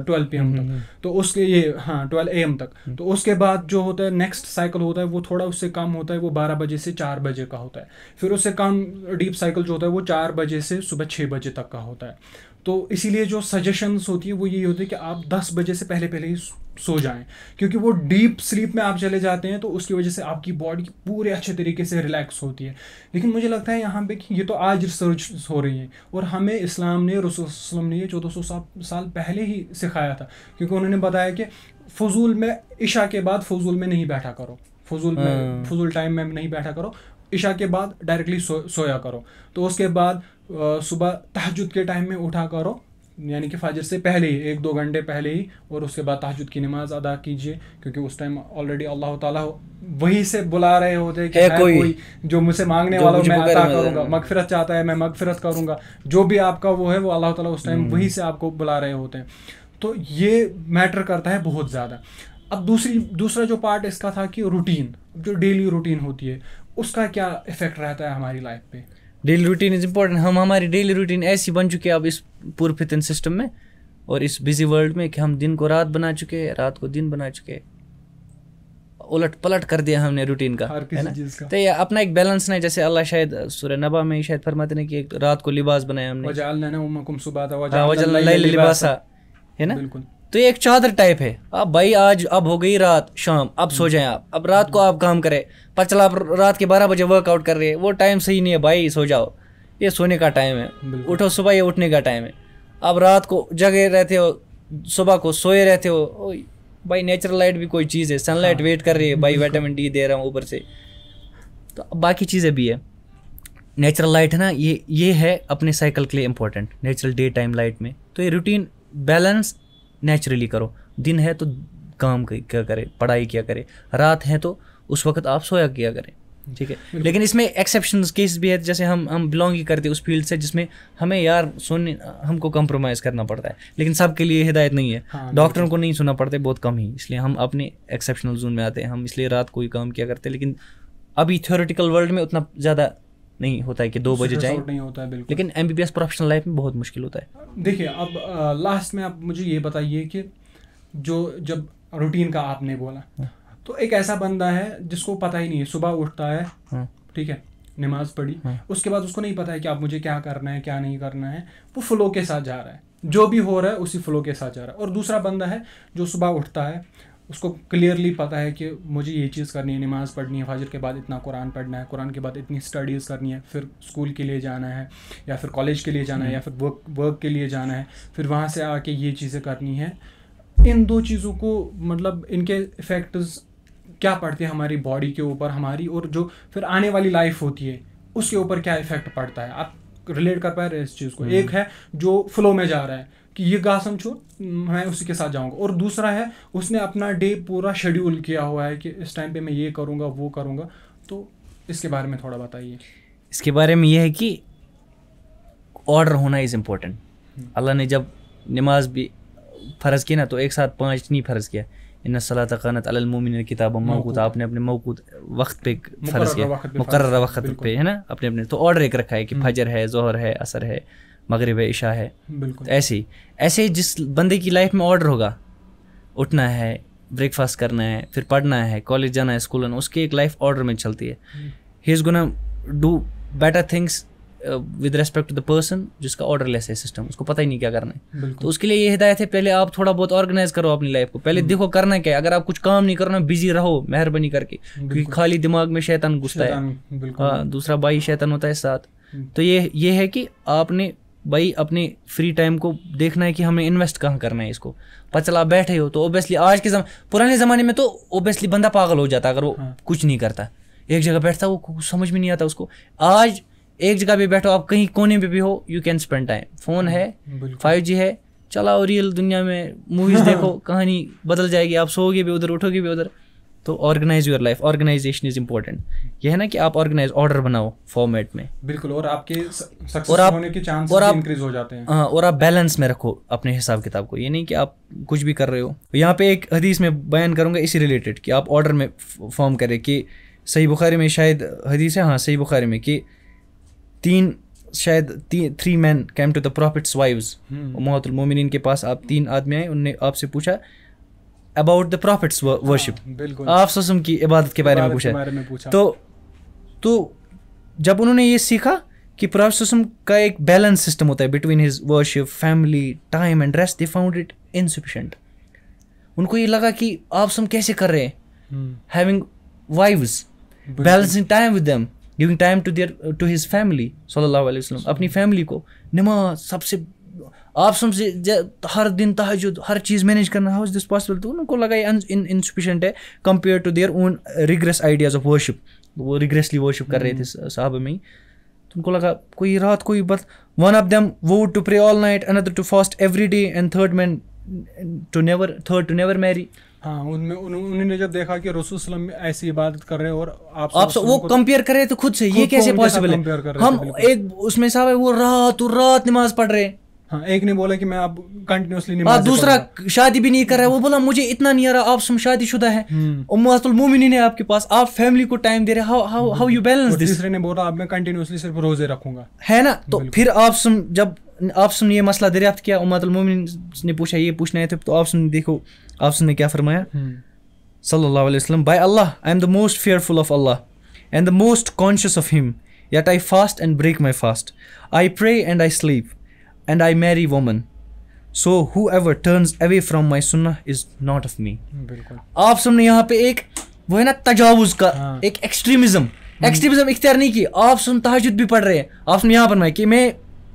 12 PM तक, तो उसके ये 12 AM तक, तो उसके बाद जो होता है नेक्स्ट साइकिल होता है वो थोड़ा उससे कम होता है, वो 12 बजे से 4 बजे का होता है। फिर उससे कम डीप साइकिल जो होता है वो 4 बजे से सुबह 6 बजे तक का होता है। तो इसीलिए जो सजेशंस होती है वो यही होती है कि आप 10 बजे से पहले ही सो जाएं, क्योंकि वो डीप स्लीप में आप चले जाते हैं तो उसकी वजह से आपकी बॉडी पूरे अच्छे तरीके से रिलैक्स होती है। लेकिन मुझे लगता है यहाँ पे कि ये तो आज रिसर्च हो रही है, और हमें इस्लाम ने, रसूल सल्लल्लाहु अलैहि वसल्लम ने ये 1400 साल पहले ही सिखाया था, क्योंकि उन्होंने बताया कि फजूल में इशा के बाद फजूल में नहीं बैठा करो, फजूल टाइम में नहीं बैठा करो, इशा के बाद डायरेक्टली सोया करो। तो उसके बाद सुबह तहज्जुद के टाइम में उठा करो, यानी कि फजर से पहले ही 1-2 घंटे पहले ही, और उसके बाद तहज्जुद की नमाज अदा कीजिए, क्योंकि उस टाइम ऑलरेडी अल्लाह ताला वही से बुला रहे होते हैं कि है कोई जो मुझसे मांगने वाला मैं अता करूँगा, मगफिरत चाहता है मैं मगफिरत करूँगा, जो भी आपका वो है वो अल्लाह ताला उस टाइम वही से आपको बुला रहे होते हैं। तो ये मैटर करता है बहुत ज़्यादा। अब दूसरा जो पार्ट इसका था कि रूटीन, जो डेली रूटीन होती है उसका क्या इफेक्ट रहता है हमारी लाइफ पे। Daily routine is important. हमारी डेली रूटीन ऐसी बन चुकी है अब इस पूर्व फितन सिस्टम में और इस बिजी वर्ल्ड में कि हम दिन को रात बना चुके हैं, रात को दिन बना चुके हैं, उलट पलट कर दिया हमने रूटीन का, है ना। तो ये अपना एक बैलेंस नहीं, जैसे अल्लाह शायद सूरह नबा में शायद फरमाते हैं कि एक रात को लिबास बनाया हमने, लिबासा, है ना। तो ये एक चादर टाइप है। अब भाई आज अब हो गई रात, शाम, अब सो जाएं आप, अब रात को आप काम करें, पर चला आप रात के 12 बजे वर्कआउट कर रहे हैं, वो टाइम सही नहीं है भाई, सो जाओ, ये सोने का टाइम है, उठो सुबह, ये उठने का टाइम है। अब रात को जगे रहते हो, सुबह को सोए रहते हो, भाई नेचुरल लाइट भी कोई चीज़ है, सनलाइट वेट कर रही है भाई, विटामिन डी दे रहा हूँ ऊपर से, तो बाकी चीज़ें भी है। नेचुरल लाइट है ना, ये है अपने साइकिल के लिए important, natural day time light में। तो ये रूटीन बैलेंस नेचुरली करो, दिन है तो काम क्या करे, पढ़ाई क्या करे, रात है तो उस वक्त आप सोया किया करें, ठीक है। लेकिन इसमें एक्सेप्शंस केस भी है, जैसे हम बिलोंग ही करते हैं उस फील्ड से जिसमें हमें यार सुनने हमको कंप्रोमाइज़ करना पड़ता है, लेकिन सबके लिए हिदायत नहीं है। डॉक्टरों को नहीं सुनना पड़ता है, बहुत कम ही, इसलिए हम अपने एक्सेप्शनल जोन में आते हैं, हम इसलिए रात को ही काम किया करते हैं। लेकिन अभी थ्योरेटिकल वर्ल्ड में उतना ज़्यादा नहीं होता है कि 2 बजे जाए, नहीं होता है बिल्कुल। लेकिन MBBS प्रोफेशनल लाइफ में बहुत मुश्किल होता है। देखिए अब लास्ट में आप मुझे ये बताइए कि जब रूटीन का आपने बोला, तो एक ऐसा बंदा है जिसको पता ही नहीं है, सुबह उठता है, ठीक है, नमाज पढ़ी, उसके बाद उसको नहीं पता है कि आप मुझे क्या करना है क्या नहीं करना है, वो फ्लो के साथ जा रहा है, जो भी हो रहा है उसी फ्लो के साथ जा रहा है। और दूसरा बंदा है जो सुबह उठता है, उसको क्लियरली पता है कि मुझे ये चीज़ करनी है, नमाज़ पढ़नी है, फजर के बाद इतना कुरान पढ़ना है, कुरान के बाद इतनी स्टडीज़ करनी है, फिर स्कूल के लिए जाना है या फिर कॉलेज के लिए जाना है या फिर वर्क के लिए जाना है, फिर वहाँ से आके ये चीज़ें करनी है। इन 2 चीज़ों को मतलब इनके इफ़ेक्ट्स क्या पड़ते हैं हमारी बॉडी के ऊपर, हमारी, और जो फिर आने वाली लाइफ होती है उसके ऊपर क्या इफ़ेक्ट पड़ता है, आप रिलेट कर पा रहे हैं इस चीज़ को। एक है जो फ्लो में जा रहा है कि ये गा समझो मैं उसी के साथ जाऊंगा, और दूसरा है उसने अपना डे पूरा शेड्यूल किया हुआ है कि इस टाइम पे मैं ये करूंगा वो करूंगा। तो इसके बारे में थोड़ा बताइए। इसके बारे में ये है कि ऑर्डर होना इज़ इम्पोर्टेंट। अल्लाह ने जब नमाज भी फ़र्ज़ की ना, तो एक साथ 5 नहीं फ़र्ज़ किया, इन्ना सलात कानत अलल मोमिनीन किताबन मौक़ूता, आपने अपने मौक़ूत वक्त पे फ़र्ज़ किया, मुक़र्रर वक्त पे, है ना, अपने। तो ऑर्डर एक रखा है कि फजर है, ज़ोहर है, असर है, मगरिब है, इशा है। बिल्कुल ऐसे जिस बंदे की लाइफ में ऑर्डर होगा, उठना है, ब्रेकफास्ट करना है, फिर पढ़ना है, कॉलेज जाना है, स्कूल आना, उसकी एक लाइफ ऑर्डर में चलती है। He is gonna do better things with respect to the person जिसका ऑर्डरलेस है सिस्टम, उसको पता ही नहीं क्या करना है। तो उसके लिए ये हिदायत है, पहले आप थोड़ा बहुत ऑर्गेनाइज करो अपनी लाइफ को, पहले देखो करना क्या है। अगर आप कुछ काम नहीं करना, बिजी रहो मेहरबानी करके, क्योंकि खाली दिमाग में शैतान घुसता है। हाँ, दूसरा भाई शैतान होता है साथ। तो ये है कि आपने भाई अपने फ्री टाइम को देखना है कि हमें इन्वेस्ट कहाँ करना है। इसको पता चला आप बैठे हो, तो ओबियसली आज के पुराने ज़माने में तो ओबियसली बंदा पागल हो जाता अगर वो कुछ नहीं करता, एक जगह बैठता, वो समझ में नहीं आता उसको। आज एक जगह पे बैठो, आप कहीं कोने पे भी हो, you can spend time, phone है, 5G है, चलाओ रियल दुनिया में मूवीज़ देखो, कहानी बदल जाएगी, आप सोओगे भी उधर, उठोगे भी उधर। तो organize your life, organization is important. यह है ना कि आप ऑर्गेनाइज ऑर्डर बनाओ फॉर्मेट में, बिल्कुल, और आपके सक्सेस होने के चांसेस इंक्रीज हो जाते हैं। हाँ, और आप बैलेंस में रखो अपने हिसाब किताब को, ये नहीं कि आप कुछ भी कर रहे हो। यहाँ पे एक हदीस में बयान करूँगा इसी रिलेटेड कि आप ऑर्डर में फॉर्म करें, कि सही बुखारी में शायद हदीस है, हाँ सही बुखारी में, कि 3 शायद 3 men came to the prophet's wives, उम्महातुल मोमिनीन के पास आप 3 आदमी आए, उनने आपसे पूछा अबाउट द प्रॉफिट्स वर्शिप, आप ससम की इबादत के बारे में पूछा। तो जब उन्होंने ये सीखा कि प्रॉफिट ससम का एक बैलेंस सिस्टम होता है between his worship, family, time and rest, they found it insufficient. उनको ये लगा कि आप सम कैसे कर रहे हैं, having wives, balancing time with them, giving time to his family सल्लल्लाहु अलैहि वसल्लम, अपनी फैमिली को, नमाज, सबसे आप सबसे हर दिन तहज्जुद, हर चीज़ मैनेज करना, हाउ इज दिस पॉसिबल। तो उनको लगा ये इनसफिशिएंट है compare to their own rigorous ideas of worship. वो रिग्रेसली वर्शिप कर रहे थे साहबा में ही। तो उनको लगा कोई रात कोई बस, one of them vowed to pray all night, another to fast every day, and third to never marry. हाँ, उन्होंने जब देखा कि रसूल सल्लल्लाहु अलैहि वसल्लम ऐसी इबादत कर रहे हैं और आप वो कंपेयर कर रहे हैं, तो खुद से ये कैसे पॉसिबल है। हम एक उसमें साहब है वो रात नमाज पढ़ रहे हैं। हाँ, एक ने बोला कि मैं अब कंटिन्यूअसली नमाज, दूसरा शादी भी नहीं कर रहा है, वो बोला मुझे इतना नहीं आ रहा, आप सब शादीशुदा है, उम्महातुल मोमिनीन है आपके पास, आप फैमिली को टाइम दे रहे हैं, हाउ यू बैलेंस दिस। तीसरे ने बोला अब मैं कंटिन्यूअसली सिर्फ रोजे रखूंगा, है ना। तो फिर जब आप सुन ये मसला दरियाफ्त किया, उम्महातुल मोमिनीन ने पूछा ये पूछना है, तो आप सुन देखो आप सुन ने क्या फरमाया सल्लल्लाहु अलैहि वसल्लम, by Allah I am the most fearful of Allah and the most conscious of him, yet I fast and break my fast, I pray and I sleep and I marry woman, so whoever turns away from my sunnah is not of me। बिल्कुल आप सबने यहाँ पे एक वो है ना तजावुज का एक एक्सट्रीमिज्म इख्तियार नहीं की। आप सुन तहज्जुद भी पढ़ रहे हैं, आप सुन यहाँ पर कि मैं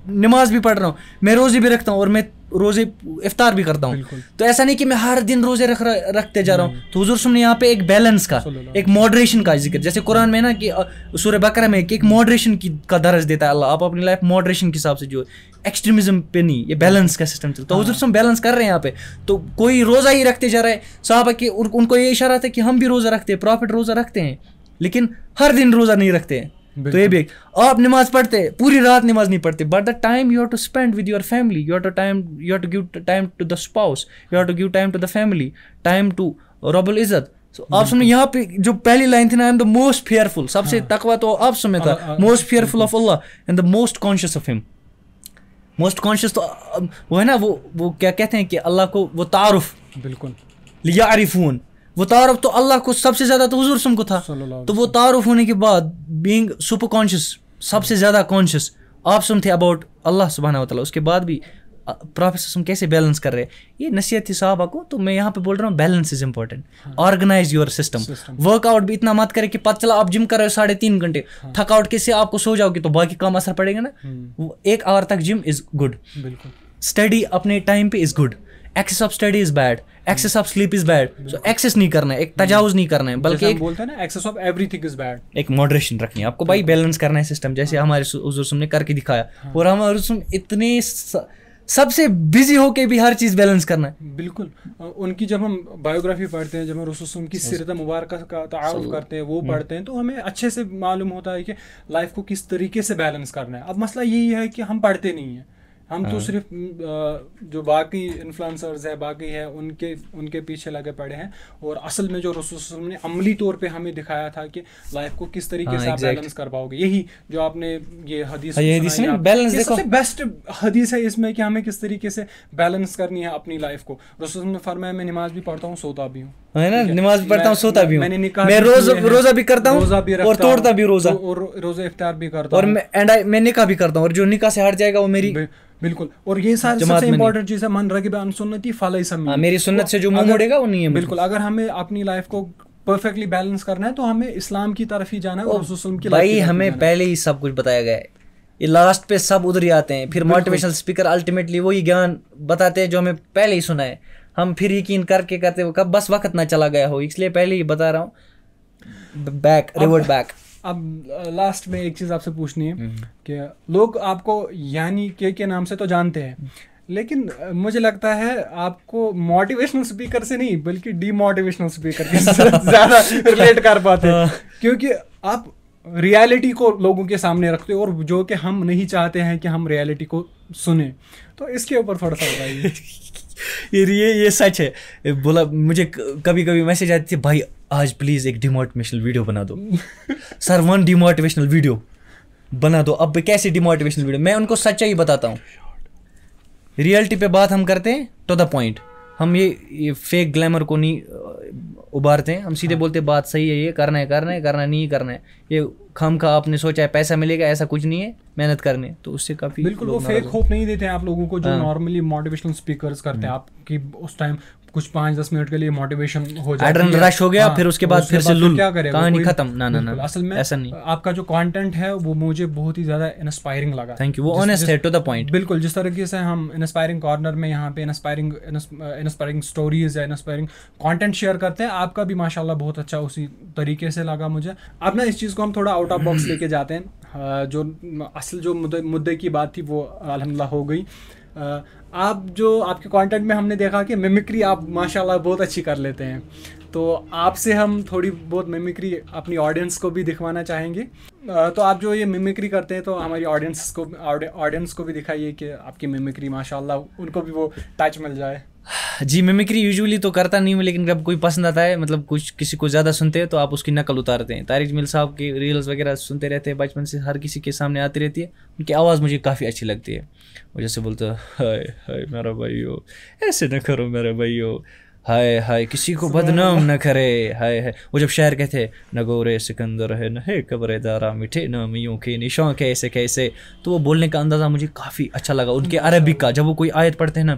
नमाज भी पढ़ रहा हूँ, मैं रोजे भी रखता हूँ और मैं रोजे इफ्तार भी करता हूँ। तो ऐसा नहीं कि मैं हर दिन रोजे रखते जा रहा हूँ। तो हुजूर सुन ने यहाँ पे एक बैलेंस का, एक मॉडरेशन का जिक्र, जैसे कुरान में ना कि सूरह बकरा में कि एक मॉडरेशन का दर्ज देता है अल्लाह, आप अपनी लाइफ मॉडरेशन के हिसाब से, जो एक्सट्रीमिज्म पे नहीं, ये बैलेंस का सिस्टम चलता है। तो हुजूर सुन बैलेंस कर रहे हैं यहाँ पे। तो कोई रोजा ही रखते जा रहा है, साहबा के उनको ये इशारा था कि हम भी रोजा रखते हैं, प्रॉफिट रोजा रखते हैं, लेकिन हर दिन रोजा नहीं रखते हैं। तो ये भी आप नमाज पढ़ते, पूरी रात नमाज नहीं पढ़ते, but the time you have to spend with your family, you have to give time to the spouse, you have to give time to the family, time to रब्बुल इज्जत। आप सुनिए यहाँ पे जो पहली लाइन थी ना, आई एम द मोस्ट फेयरफुल, सबसे तकवा तो आप समय था, most fearful of Allah and the most conscious of him. Most conscious तो वो है ना, वो क्या कहते हैं कि अल्लाह को वो तारुफ, बिल्कुल लियारिफून, वो तारुफ तो अल्लाह को सबसे ज्यादा तो हुजूर सम को था। तो वो तारुफ होने के बाद बीइंग सुपर कॉन्शियस, सबसे ज्यादा कॉन्शियस आप सुन थे अबाउट अल्लाह सुब्हानहू व तआला, उसके बाद भी प्रॉफिट कैसे बैलेंस कर रहे हैं, ये नसीहत थी साहबा को। तो मैं यहाँ पे बोल रहा हूँ balance is important, organize your system. Workout भी इतना मत करे कि पता चला आप जिम कर रहे हो 3.5 घंटे, थकआउट कैसे आपको सो जाओगे तो बाकी काम असर पड़ेगा ना। 1 आवर तक जिम इज गुड, स्टडी अपने टाइम पे is good, excess of study is bad, excess of sleep is bad. So excess नहीं करना है, एक तजावुज नहीं करना है, बल्कि एक बोलते हैं ना excess of everything is bad, एक मॉडरेशन रखनी है आपको भाई, बैलेंस करना है सिस्टम, जैसे हमारे हुजूर ने करके दिखाया। और हमारे हुजूर इतने सबसे बिजी होके भी हर चीज बैलेंस करना है। बिल्कुल, उनकी जब हम बायोग्राफी पढ़ते हैं, जब हम रसूल की सीरत मुबारक का तारुफ करते हैं, वो पढ़ते हैं, तो हमें अच्छे से मालूम होता है कि लाइफ को किस तरीके से बैलेंस करना है। अब मसला यही है कि हम पढ़ते नहीं हैं, हम तो सिर्फ जो बाकी इन्फ्लुएंसर्स है, बाकी है, उनके पीछे लगे पड़े हैं। और असल में जो रसूल ने अमली तौर पे हमें दिखाया था कि लाइफ को किस तरीके से आप बैलेंस कर पाओगे, यही जो आपने ये हदीस बैलेंस देखो, सबसे बेस्ट हदीस है इसमें कि हमें किस तरीके से बैलेंस करनी है अपनी लाइफ को। रसूल ने फरमाया मैं नमाज भी पढ़ता हूँ, सोता भी हूँ, है ना, नमाज पढ़ता हूँ, सोता भी हूँ, मैं रोजा भी करता हूँ और तोड़ता भी रोजा, और रोजा इफ्तार भी करता हूँ, और मैं निकाह भी करता हूँ, और जो निकाह से हट जाएगा वो मेरी बिल्कुल। और ये सारी सबसे इंपॉर्टेंट चीज है, मन रगिब अन सुन्नती फलैसा मिन्नी, मेरी सुन्नत से जो मुंह मोड़ेगा वो नहीं है। बिल्कुल, अगर हमें अपनी लाइफ को परफेक्टली बैलेंस करना है तो हमें इस्लाम की तरफ ही जाना है और रसूल की भाई हमें पहले ही सब कुछ बताया गया है, ये लास्ट पे सब उधर ही आते हैं। फिर मोटिवेशनल स्पीकर अल्टीमेटली वही ज्ञान बताते हैं जो हमें पहले ही सुना है, हम फिर यकीन करके करते वो कब बस वक्त ना चला गया हो, इसलिए पहले ही बता रहा हूँ, रिवर्ट बैक। अब लास्ट में एक चीज़ आपसे पूछनी है कि लोग आपको यानी के नाम से तो जानते हैं, लेकिन मुझे लगता है आपको मोटिवेशनल स्पीकर से नहीं बल्कि डीमोटिवेशनल स्पीकर के साथ ज़्यादा रिलेट कर पाते हैं, क्योंकि आप रियलिटी को लोगों के सामने रखते हो और जो कि हम नहीं चाहते हैं कि हम रियलिटी को सुने। तो इसके ऊपर थोड़ा सा बताइए। ये सच है। बोला मुझे कभी कभी मैसेज आती है, भाई आज प्लीज एक डिमोटिवेशनल वीडियो बना दो। सर 1 डिमोटिवेशनल वीडियो, बना दो। अब कैसे डिमोटिवेशनल वीडियो, मैं उनको सच्चाई बताता हूँ, रियलिटी पे बात हम करते हैं टू द पॉइंट। हम ये फेक ग्लैमर को नहीं उबारते हैं, हम सीधे बोलते हैं बात सही है, ये करना है करना है, करना नहीं करना है, ये खामखा आपने सोचा है पैसा मिलेगा, ऐसा कुछ नहीं है, मेहनत करने। तो उससे काफ़ी बिल्कुल वो फेक होप नहीं देते हैं आप लोगों को जो नॉर्मली मोटिवेशनल स्पीकर्स करते हैं आपकी उस टाइम कुछ 5-10 मिनट के लिए मोटिवेशन हो जाता है, एड्रेनलिन रश हो गया, फिर उसके बाद फिर से लुल, क्या करेगा, कहानी खत्म। ना ना ना, असल में ऐसा नहीं। आपका जो कंटेंट है वो मुझे बहुत ही ज़्यादा इंस्पायरिंग लगा। थैंक यू, वो ऑनेस्ट है, टू द पॉइंट। बिल्कुल, जिस तरीके से हम इंस्पायरिंग कॉर्नर में यहाँ पे इंस्पायरिंग स्टोरीज या इंस्पायरिंग कंटेंट शेयर करते हैं, आपका भी माशाल्लाह बहुत अच्छा उसी तरीके से लगा मुझे। अब ना इस चीज़ को हम थोड़ा आउट ऑफ बॉक्स लेके जाते हैं। जो असल जो मुद्दे की बात थी वो अल्हम्दुलिल्लाह हो गई। आप जो आपके कंटेंट में हमने देखा कि मिमिक्री आप माशाल्लाह बहुत अच्छी कर लेते हैं, तो आपसे हम थोड़ी बहुत मिमिक्री अपनी ऑडियंस को भी दिखवाना चाहेंगे। तो आप जो ये मिमिक्री करते हैं तो हमारी ऑडियंस को भी दिखाइए कि आपकी मिमिक्री माशाल्लाह उनको भी वो टच मिल जाए। जी, मिमिक्री यूजुअली तो करता नहीं हूँ, लेकिन जब कोई पसंद आता है, मतलब कुछ किसी को ज़्यादा सुनते हैं तो आप उसकी नकल उतारते हैं। तारिक जमील साहब की रील्स वगैरह सुनते रहते हैं बचपन से, हर किसी के सामने आती रहती है, उनकी आवाज़ मुझे काफ़ी अच्छी लगती है। वो जैसे बोलते हैं, हाय हाय मेरा भाइयों, ऐसे न करो मेरे भाइयों, हाय हाय किसी को बदनाम न करे, हाय हाय। वो जब शायर कहते हैं न गोरे सिकंदर है न है कब्र दारा मिठे न मियों के निशान कैसे कैसे, तो वो बोलने का अंदाज़ा मुझे काफ़ी अच्छा लगा। उनके अरबिक का जब वो कोई आयत पढ़ते हैं ना,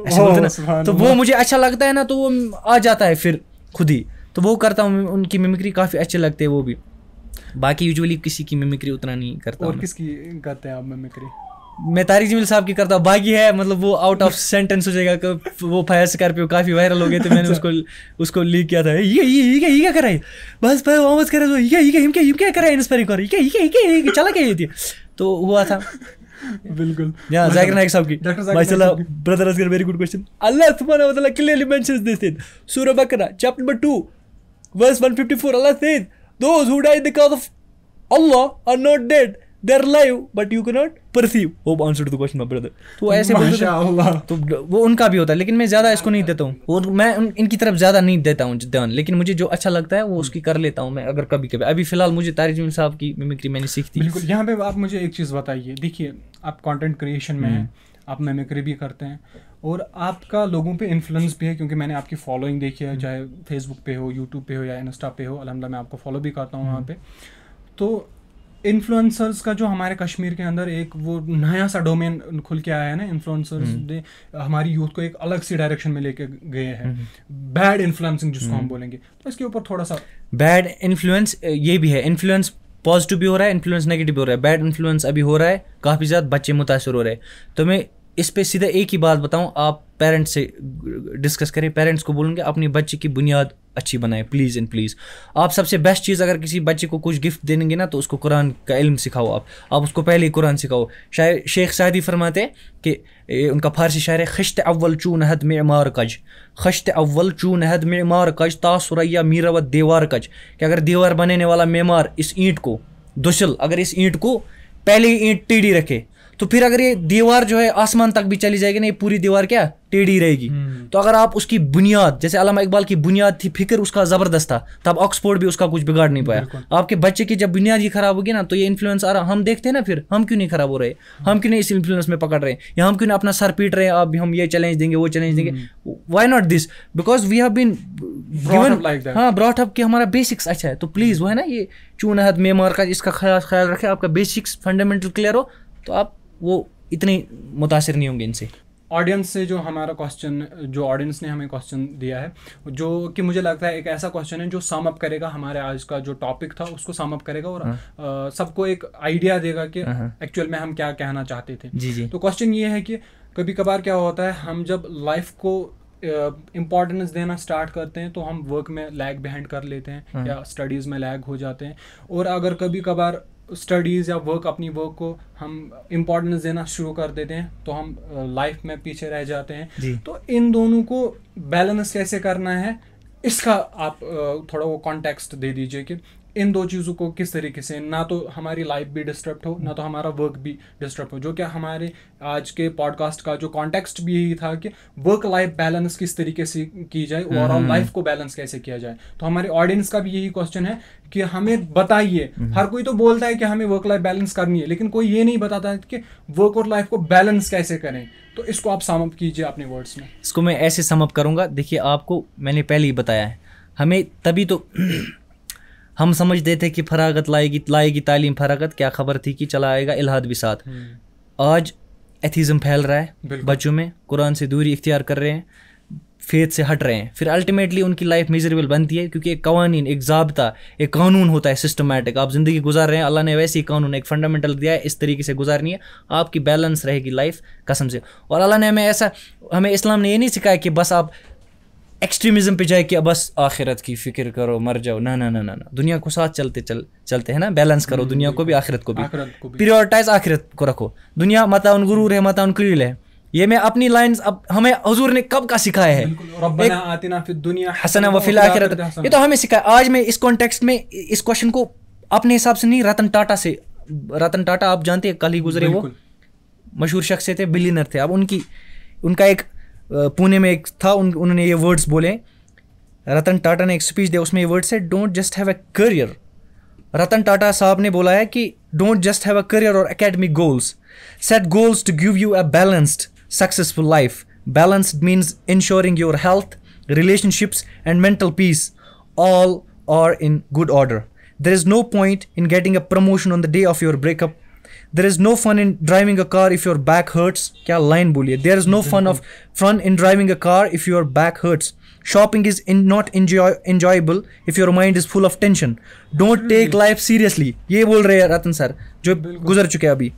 ऐसे बोलते ना, तो वो मुझे अच्छा लगता है ना, तो वो आ जाता है फिर खुद ही, तो वो करता हूँ। उनकी मिमिक्री काफ़ी अच्छे लगते हैं वो भी। बाकी यूजुअली किसी की मिमिक्री उतना नहीं करता। और किसकी करते हैं आप मिमिक्री? मैं तारिक जमील साहब की करता हूँ। बाकी है मतलब वो आउट ऑफ सेंटेंस हो जाएगा कि वो फायर स्कॉर्पियो काफ़ी वायरल हो गए थे, मैंने उसको लीक किया था। ये क्या कर रहा है, बस भाई वापस कर रहा है, ये क्या कर रहा है, इंस्पायरिंग कर ये चला क्या ये थी, तो हुआ था। बिल्कुल, यहाँ जाकिर नाइक साहब की माशाल्लाह, brother Asghar, very good question. Allah सुब्हानहू व तआला clearly mentions this in Surah Baqarah chapter number 2 verse 154. Allah says, those who die in the cause of Allah are not dead, they're alive but you cannot perceive. Hope answer to the question my brother. तो ऐसे बोलते, तो वो उनका भी होता है, लेकिन मैं ज़्यादा इसको नहीं देता हूँ, और मैं इनकी तरफ ज़्यादा नहीं देता हूँ ध्यान, लेकिन मुझे जो अच्छा लगता है वो उसकी कर लेता हूँ मैं, अगर कभी कभी। अभी फिलहाल मुझे तारिक जमील साहब की मिमिक्री मैंने सीखी। बिल्कुल, यहाँ पे आप मुझे एक चीज़ बताइए, देखिए आप कंटेंट क्रिएशन में हैं, आप मिमिक्री भी करते हैं और आपका लोगों पे इन्फ्लुएंस भी है, क्योंकि मैंने आपकी फॉलोइंग देखी है, चाहे फेसबुक पे हो, यूट्यूब पे हो या इंस्टा पे हो, अल्हम्दुलिल्लाह मैं आपको फॉलो भी करता हूँ वहाँ पे। तो इन्फ्लुएंसर्स का जो हमारे कश्मीर के अंदर एक वो नया सा डोमेन खुल के आया है ना, इन्फ्लुएंसर्स ने हमारी यूथ को एक अलग सी डायरेक्शन में लेके गए हैं, बैड इन्फ्लुएंसिंग जिसको हम बोलेंगे। तो इसके ऊपर थोड़ा सा, बैड इन्फ्लुएंस ये भी है, इन्फ्लुएंस पॉजिटिव भी हो रहा है, इन्फ्लुएंस नेगेटिव भी हो रहा है। बैड इन्फ्लुएंस अभी हो रहा है, काफ़ी ज़्यादा बच्चे मुतासर हो रहे हैं। तो मैं इस पे सीधा एक ही बात बताऊं, आप पेरेंट्स से डिस्कस करें, पेरेंट्स को बोलेंगे अपने बच्चे की बुनियाद अच्छी बनाएं प्लीज़ एंड प्लीज़। आप सबसे बेस्ट चीज़, अगर किसी बच्चे को कुछ गिफ्ट देंगे ना, तो उसको कुरान का इल्म सिखाओ। आप उसको पहले ही कुरान सिखाओ। शायर शेख सादी फरमाते हैं कि उनका फारसी शायर है, खश्त अव्वल चून हद मेमार कज, खश्त अव्वल चून हद मेमार कज तासुरैया मीरावत दीवार कज, कि अगर दीवार बनाने वाला मेमार इस ईंट को दुशल, अगर इस ईंट को पहले ही ईंट टेढ़ी रखे, तो फिर अगर ये दीवार जो है आसमान तक भी चली जाएगी ना, ये पूरी दीवार क्या टेढ़ी रहेगी। तो अगर आप उसकी बुनियाद, जैसे अल्लामा इकबाल की बुनियाद थी, फिक्र उसका ज़बरदस्त था, तब ऑक्सफोर्ड भी उसका कुछ बिगाड़ नहीं पाया। आपके बच्चे की जब बुनियाद ही खराब होगी ना, तो ये इन्फ्लुएंस आ रहा, हम देखते हैं ना, फिर हम क्यों नहीं खराब हो रहे, हम क्यों नहीं इस इन्फ्लुएंस में पकड़ रहे हैं, या हम क्यों नहीं अपना सर पीट रहे हैं, अब हम ये चैलेंज देंगे वो चैलेंज देंगे। Why not this, because we have been given, हाँ ब्रॉट अप कि हमारा बेसिक्स अच्छा है। तो प्लीज़ वो है ना, ये चूनहद मेमार का, इसका ख्याल रखें, आपका बेसिक्स फंडामेंटल क्लियर हो, तो आप वो इतने मुतासिर नहीं होंगे इनसे। ऑडियंस से जो हमारा क्वेश्चन, जो ऑडियंस ने हमें क्वेश्चन दिया है, जो कि मुझे लगता है एक ऐसा क्वेश्चन है जो सम अप करेगा हमारे आज का जो टॉपिक था, उसको सम अप करेगा और सबको एक आइडिया देगा कि एक्चुअल में हम क्या कहना चाहते थे। जी। तो क्वेश्चन ये है कि कभी कभार क्या होता है, हम जब लाइफ को इम्पॉर्टेंस देना स्टार्ट करते हैं तो हम वर्क में लैग बिहाइंड कर लेते हैं या स्टडीज़ में लैग हो जाते हैं, और अगर कभी कभार स्टडीज़ या अपनी वर्क को हम इम्पोर्टेंस देना शुरू कर देते हैं तो हम लाइफ में पीछे रह जाते हैं। तो इन दोनों को बैलेंस कैसे करना है, इसका आप थोड़ा वो कॉन्टेक्स्ट दे दीजिए कि इन दो चीज़ों को किस तरीके से, ना तो हमारी लाइफ भी डिस्टर्ब हो, ना तो हमारा वर्क भी डिस्टर्ब हो, जो कि हमारे आज के पॉडकास्ट का जो कॉन्टेक्स्ट भी यही था कि वर्क लाइफ बैलेंस किस तरीके से की जाए, ओवरऑल लाइफ को बैलेंस कैसे किया जाए। तो हमारे ऑडियंस का भी यही क्वेश्चन है कि हमें बताइए, हर कोई तो बोलता है कि हमें वर्क लाइफ बैलेंस करनी है, लेकिन कोई ये नहीं बताता है कि वर्क और लाइफ को बैलेंस कैसे करें। तो इसको आप सम अप कीजिए अपने वर्ड्स में। इसको मैं ऐसे सम अप करूँगा, देखिए आपको मैंने पहले ही बताया है, हमें तभी तो हम समझते थे कि फरागत लाएगी तालीम फरागत, क्या खबर थी कि चला आएगा इल्हाद भी साथ। आज एथीज़म फैल रहा है बच्चों में, कुरान से दूरी इख्तियार कर रहे हैं, फेथ से हट रहे हैं, फिर अल्टीमेटली उनकी लाइफ मिजरेबल बनती है, क्योंकि एक कवानीन, एक ज़ाब्ता, एक कानून होता है सिस्टमेटिक। आप ज़िंदगी गुजार रहे हैं, अल्लाह ने वैसे ही कानून एक फंडामेंटल दिया है, इस तरीके से गुजारनी है, आपकी बैलेंस रहेगी लाइफ कसम से। और अल्लाह ने हमें इस्लाम ने ये नहीं सिखाया कि बस आप एक्सट्रीमिज्म पे जाए कि बस आखिरत की फिक्र करो मर जाओ, ना ना ना ना ना, दुनिया को साथ चलते हैं ना, बैलेंस करो दुनिया को भी आखिरत को भी, प्रायोरिटाइज आखिरत को रखो। दुनिया मता उन गुरूर है मता उन कलील है, ये मैं अपनी लाइंस अब हमें हुजूर ने कब का सिखाया है, रब्बना आतिना फिद दुनिया हसना व फिल आखिरत, ये तो हमें सिखाया। आज मैं इस कॉन्टेक्स्ट में इस क्वेश्चन को अपने हिसाब से नहीं, रतन टाटा आप जानते हैं, कल ही गुजरे, वो मशहूर शख्स थे, बिलियनर थे। अब उनका एक पुणे में एक था, उन्होंने ये वर्ड्स बोले, रतन टाटा ने एक स्पीच दिया, उसमें ये वर्ड्स है, don't just have a career. Ratan Tata साहब ने बोला है कि don't just have a career और academic goals, set goals to give you a balanced successful life. Balanced means ensuring your health, relationships and mental peace all are in good order. There is no point in getting a promotion on the day of your breakup. There is no fun in driving a car if your back hurts. क्या line बोलिए? There is no fun in driving a car if your back hurts. Shopping is not enjoyable if your mind is full of tension. Don't take life seriously. ये बोल रहे हैं रतन sir, जो गुजर चुके हैं अभी,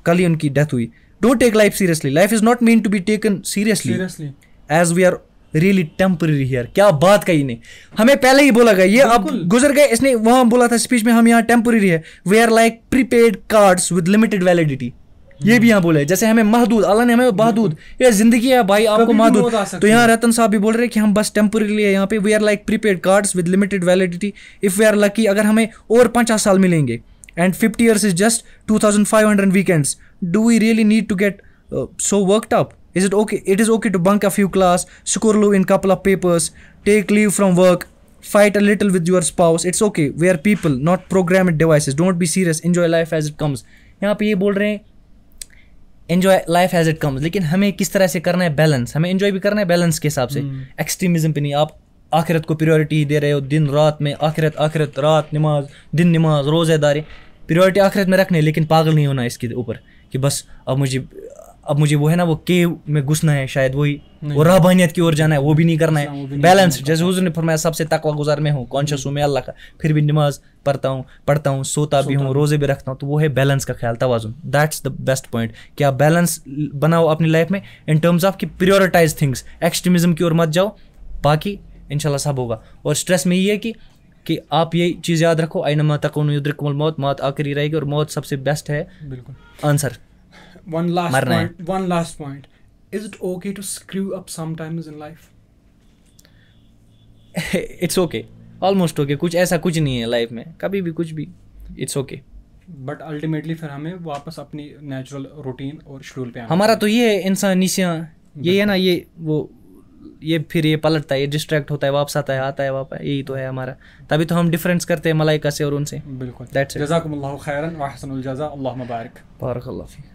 कल ही उनकी डेथ हुई। Don't take life seriously. Life is not meant to be taken seriously. As we are really temporary here. क्या बात कही ने, हमें पहले ही बोला गया, ये अब गुजर गए, इसने वहां बोला था स्पीच में, हम यहाँ टेम्पररी है। We are like prepaid cards with limited validity. ये भी यहाँ बोले, जैसे हमें महदूद, अल्लाह ने हमें महदूद, ये जिंदगी है भाई, आपको महदूद। तो यहाँ रतन साहब भी बोल रहे हैं कि हम बस टेम्पररी है यहाँ पे। We are like prepaid cards with limited validity. If we are lucky, अगर हमें और 50 साल मिलेंगे, and 50 years is just 2,500 weekends. Do we really need to get so worked up? Is it okay? It is okay to bunk a few class, score in couple of papers, take leave from work, fight a little with your spouse. It's okay. We are people, not programmed devices. Don't be serious. Enjoy life as it comes. यहाँ पे ये बोल रहे हैं enjoy life as it comes, लेकिन हमें किस तरह से करना है बैलेंस, हमें enjoy भी करना है बैलेंस के हिसाब से, एक्सट्रीमिज्म पे नहीं। आप आखिरत को प्रायोरिटी दे रहे हो, दिन रात में आखिरत रात नमाज, दिन नमाज, रोज़ेदारी, प्रायोरिटी आखिरत में रखने, लेकिन पागल नहीं होना इसके ऊपर कि बस अब मुझे वो है ना, वो केव में घुसना है, शायद वो रहबानियत की ओर जाना है, वो भी नहीं करना है। बैलेंस, जैसे हुजूर ने फरमाया सबसे तकवा गुजार में हूँ, कॉन्शियस हूँ मैं अल्लाह का, फिर भी नमाज पढ़ता हूँ, सोता भी हूँ, रोज़े भी रखता हूँ, तो वो है बैलेंस का ख्याल, तवाज़ुन। दैट्स द बेस्ट पॉइंट कि आप बैलेंस बनाओ अपनी लाइफ में इन टर्म्स ऑफ कि प्रायोरिटाइज थिंग्स, एक्सट्रीमिज्म की ओर मत जाओ, बाकी इंशाल्लाह सब होगा। और स्ट्रेस में ये है कि आप ये चीज़ याद रखो, आइनमा तकूनु युद्रिकुमुल मौत, मौत आखिरी रहेगी और मौत सबसे बेस्ट है answer. One last point. Is it okay to screw up sometimes in life? It's okay. Almost okay. कुछ नहीं है लाइफ में, कभी भी कुछ भी, it's okay. But ultimately फिर हमें वापस अपनी नेचुरल रूटीन और शेड्यूल पे आना। हमारा तो ये है इंसानियत, ये है ना, ये फिर ये पलटता है, ये डिस्ट्रैक्ट होता है, वापस आता है वापस, यही तो है हमारा। तभी तो हम डिफरेंस करते हैं मलाइका से और उनसे। बिल्कुल। जज़ाकुमुल्लाहु खैरन व अहसनुल जज़ा, अल्लाहुम्मा बारिक। बारकल्लाहु फीक।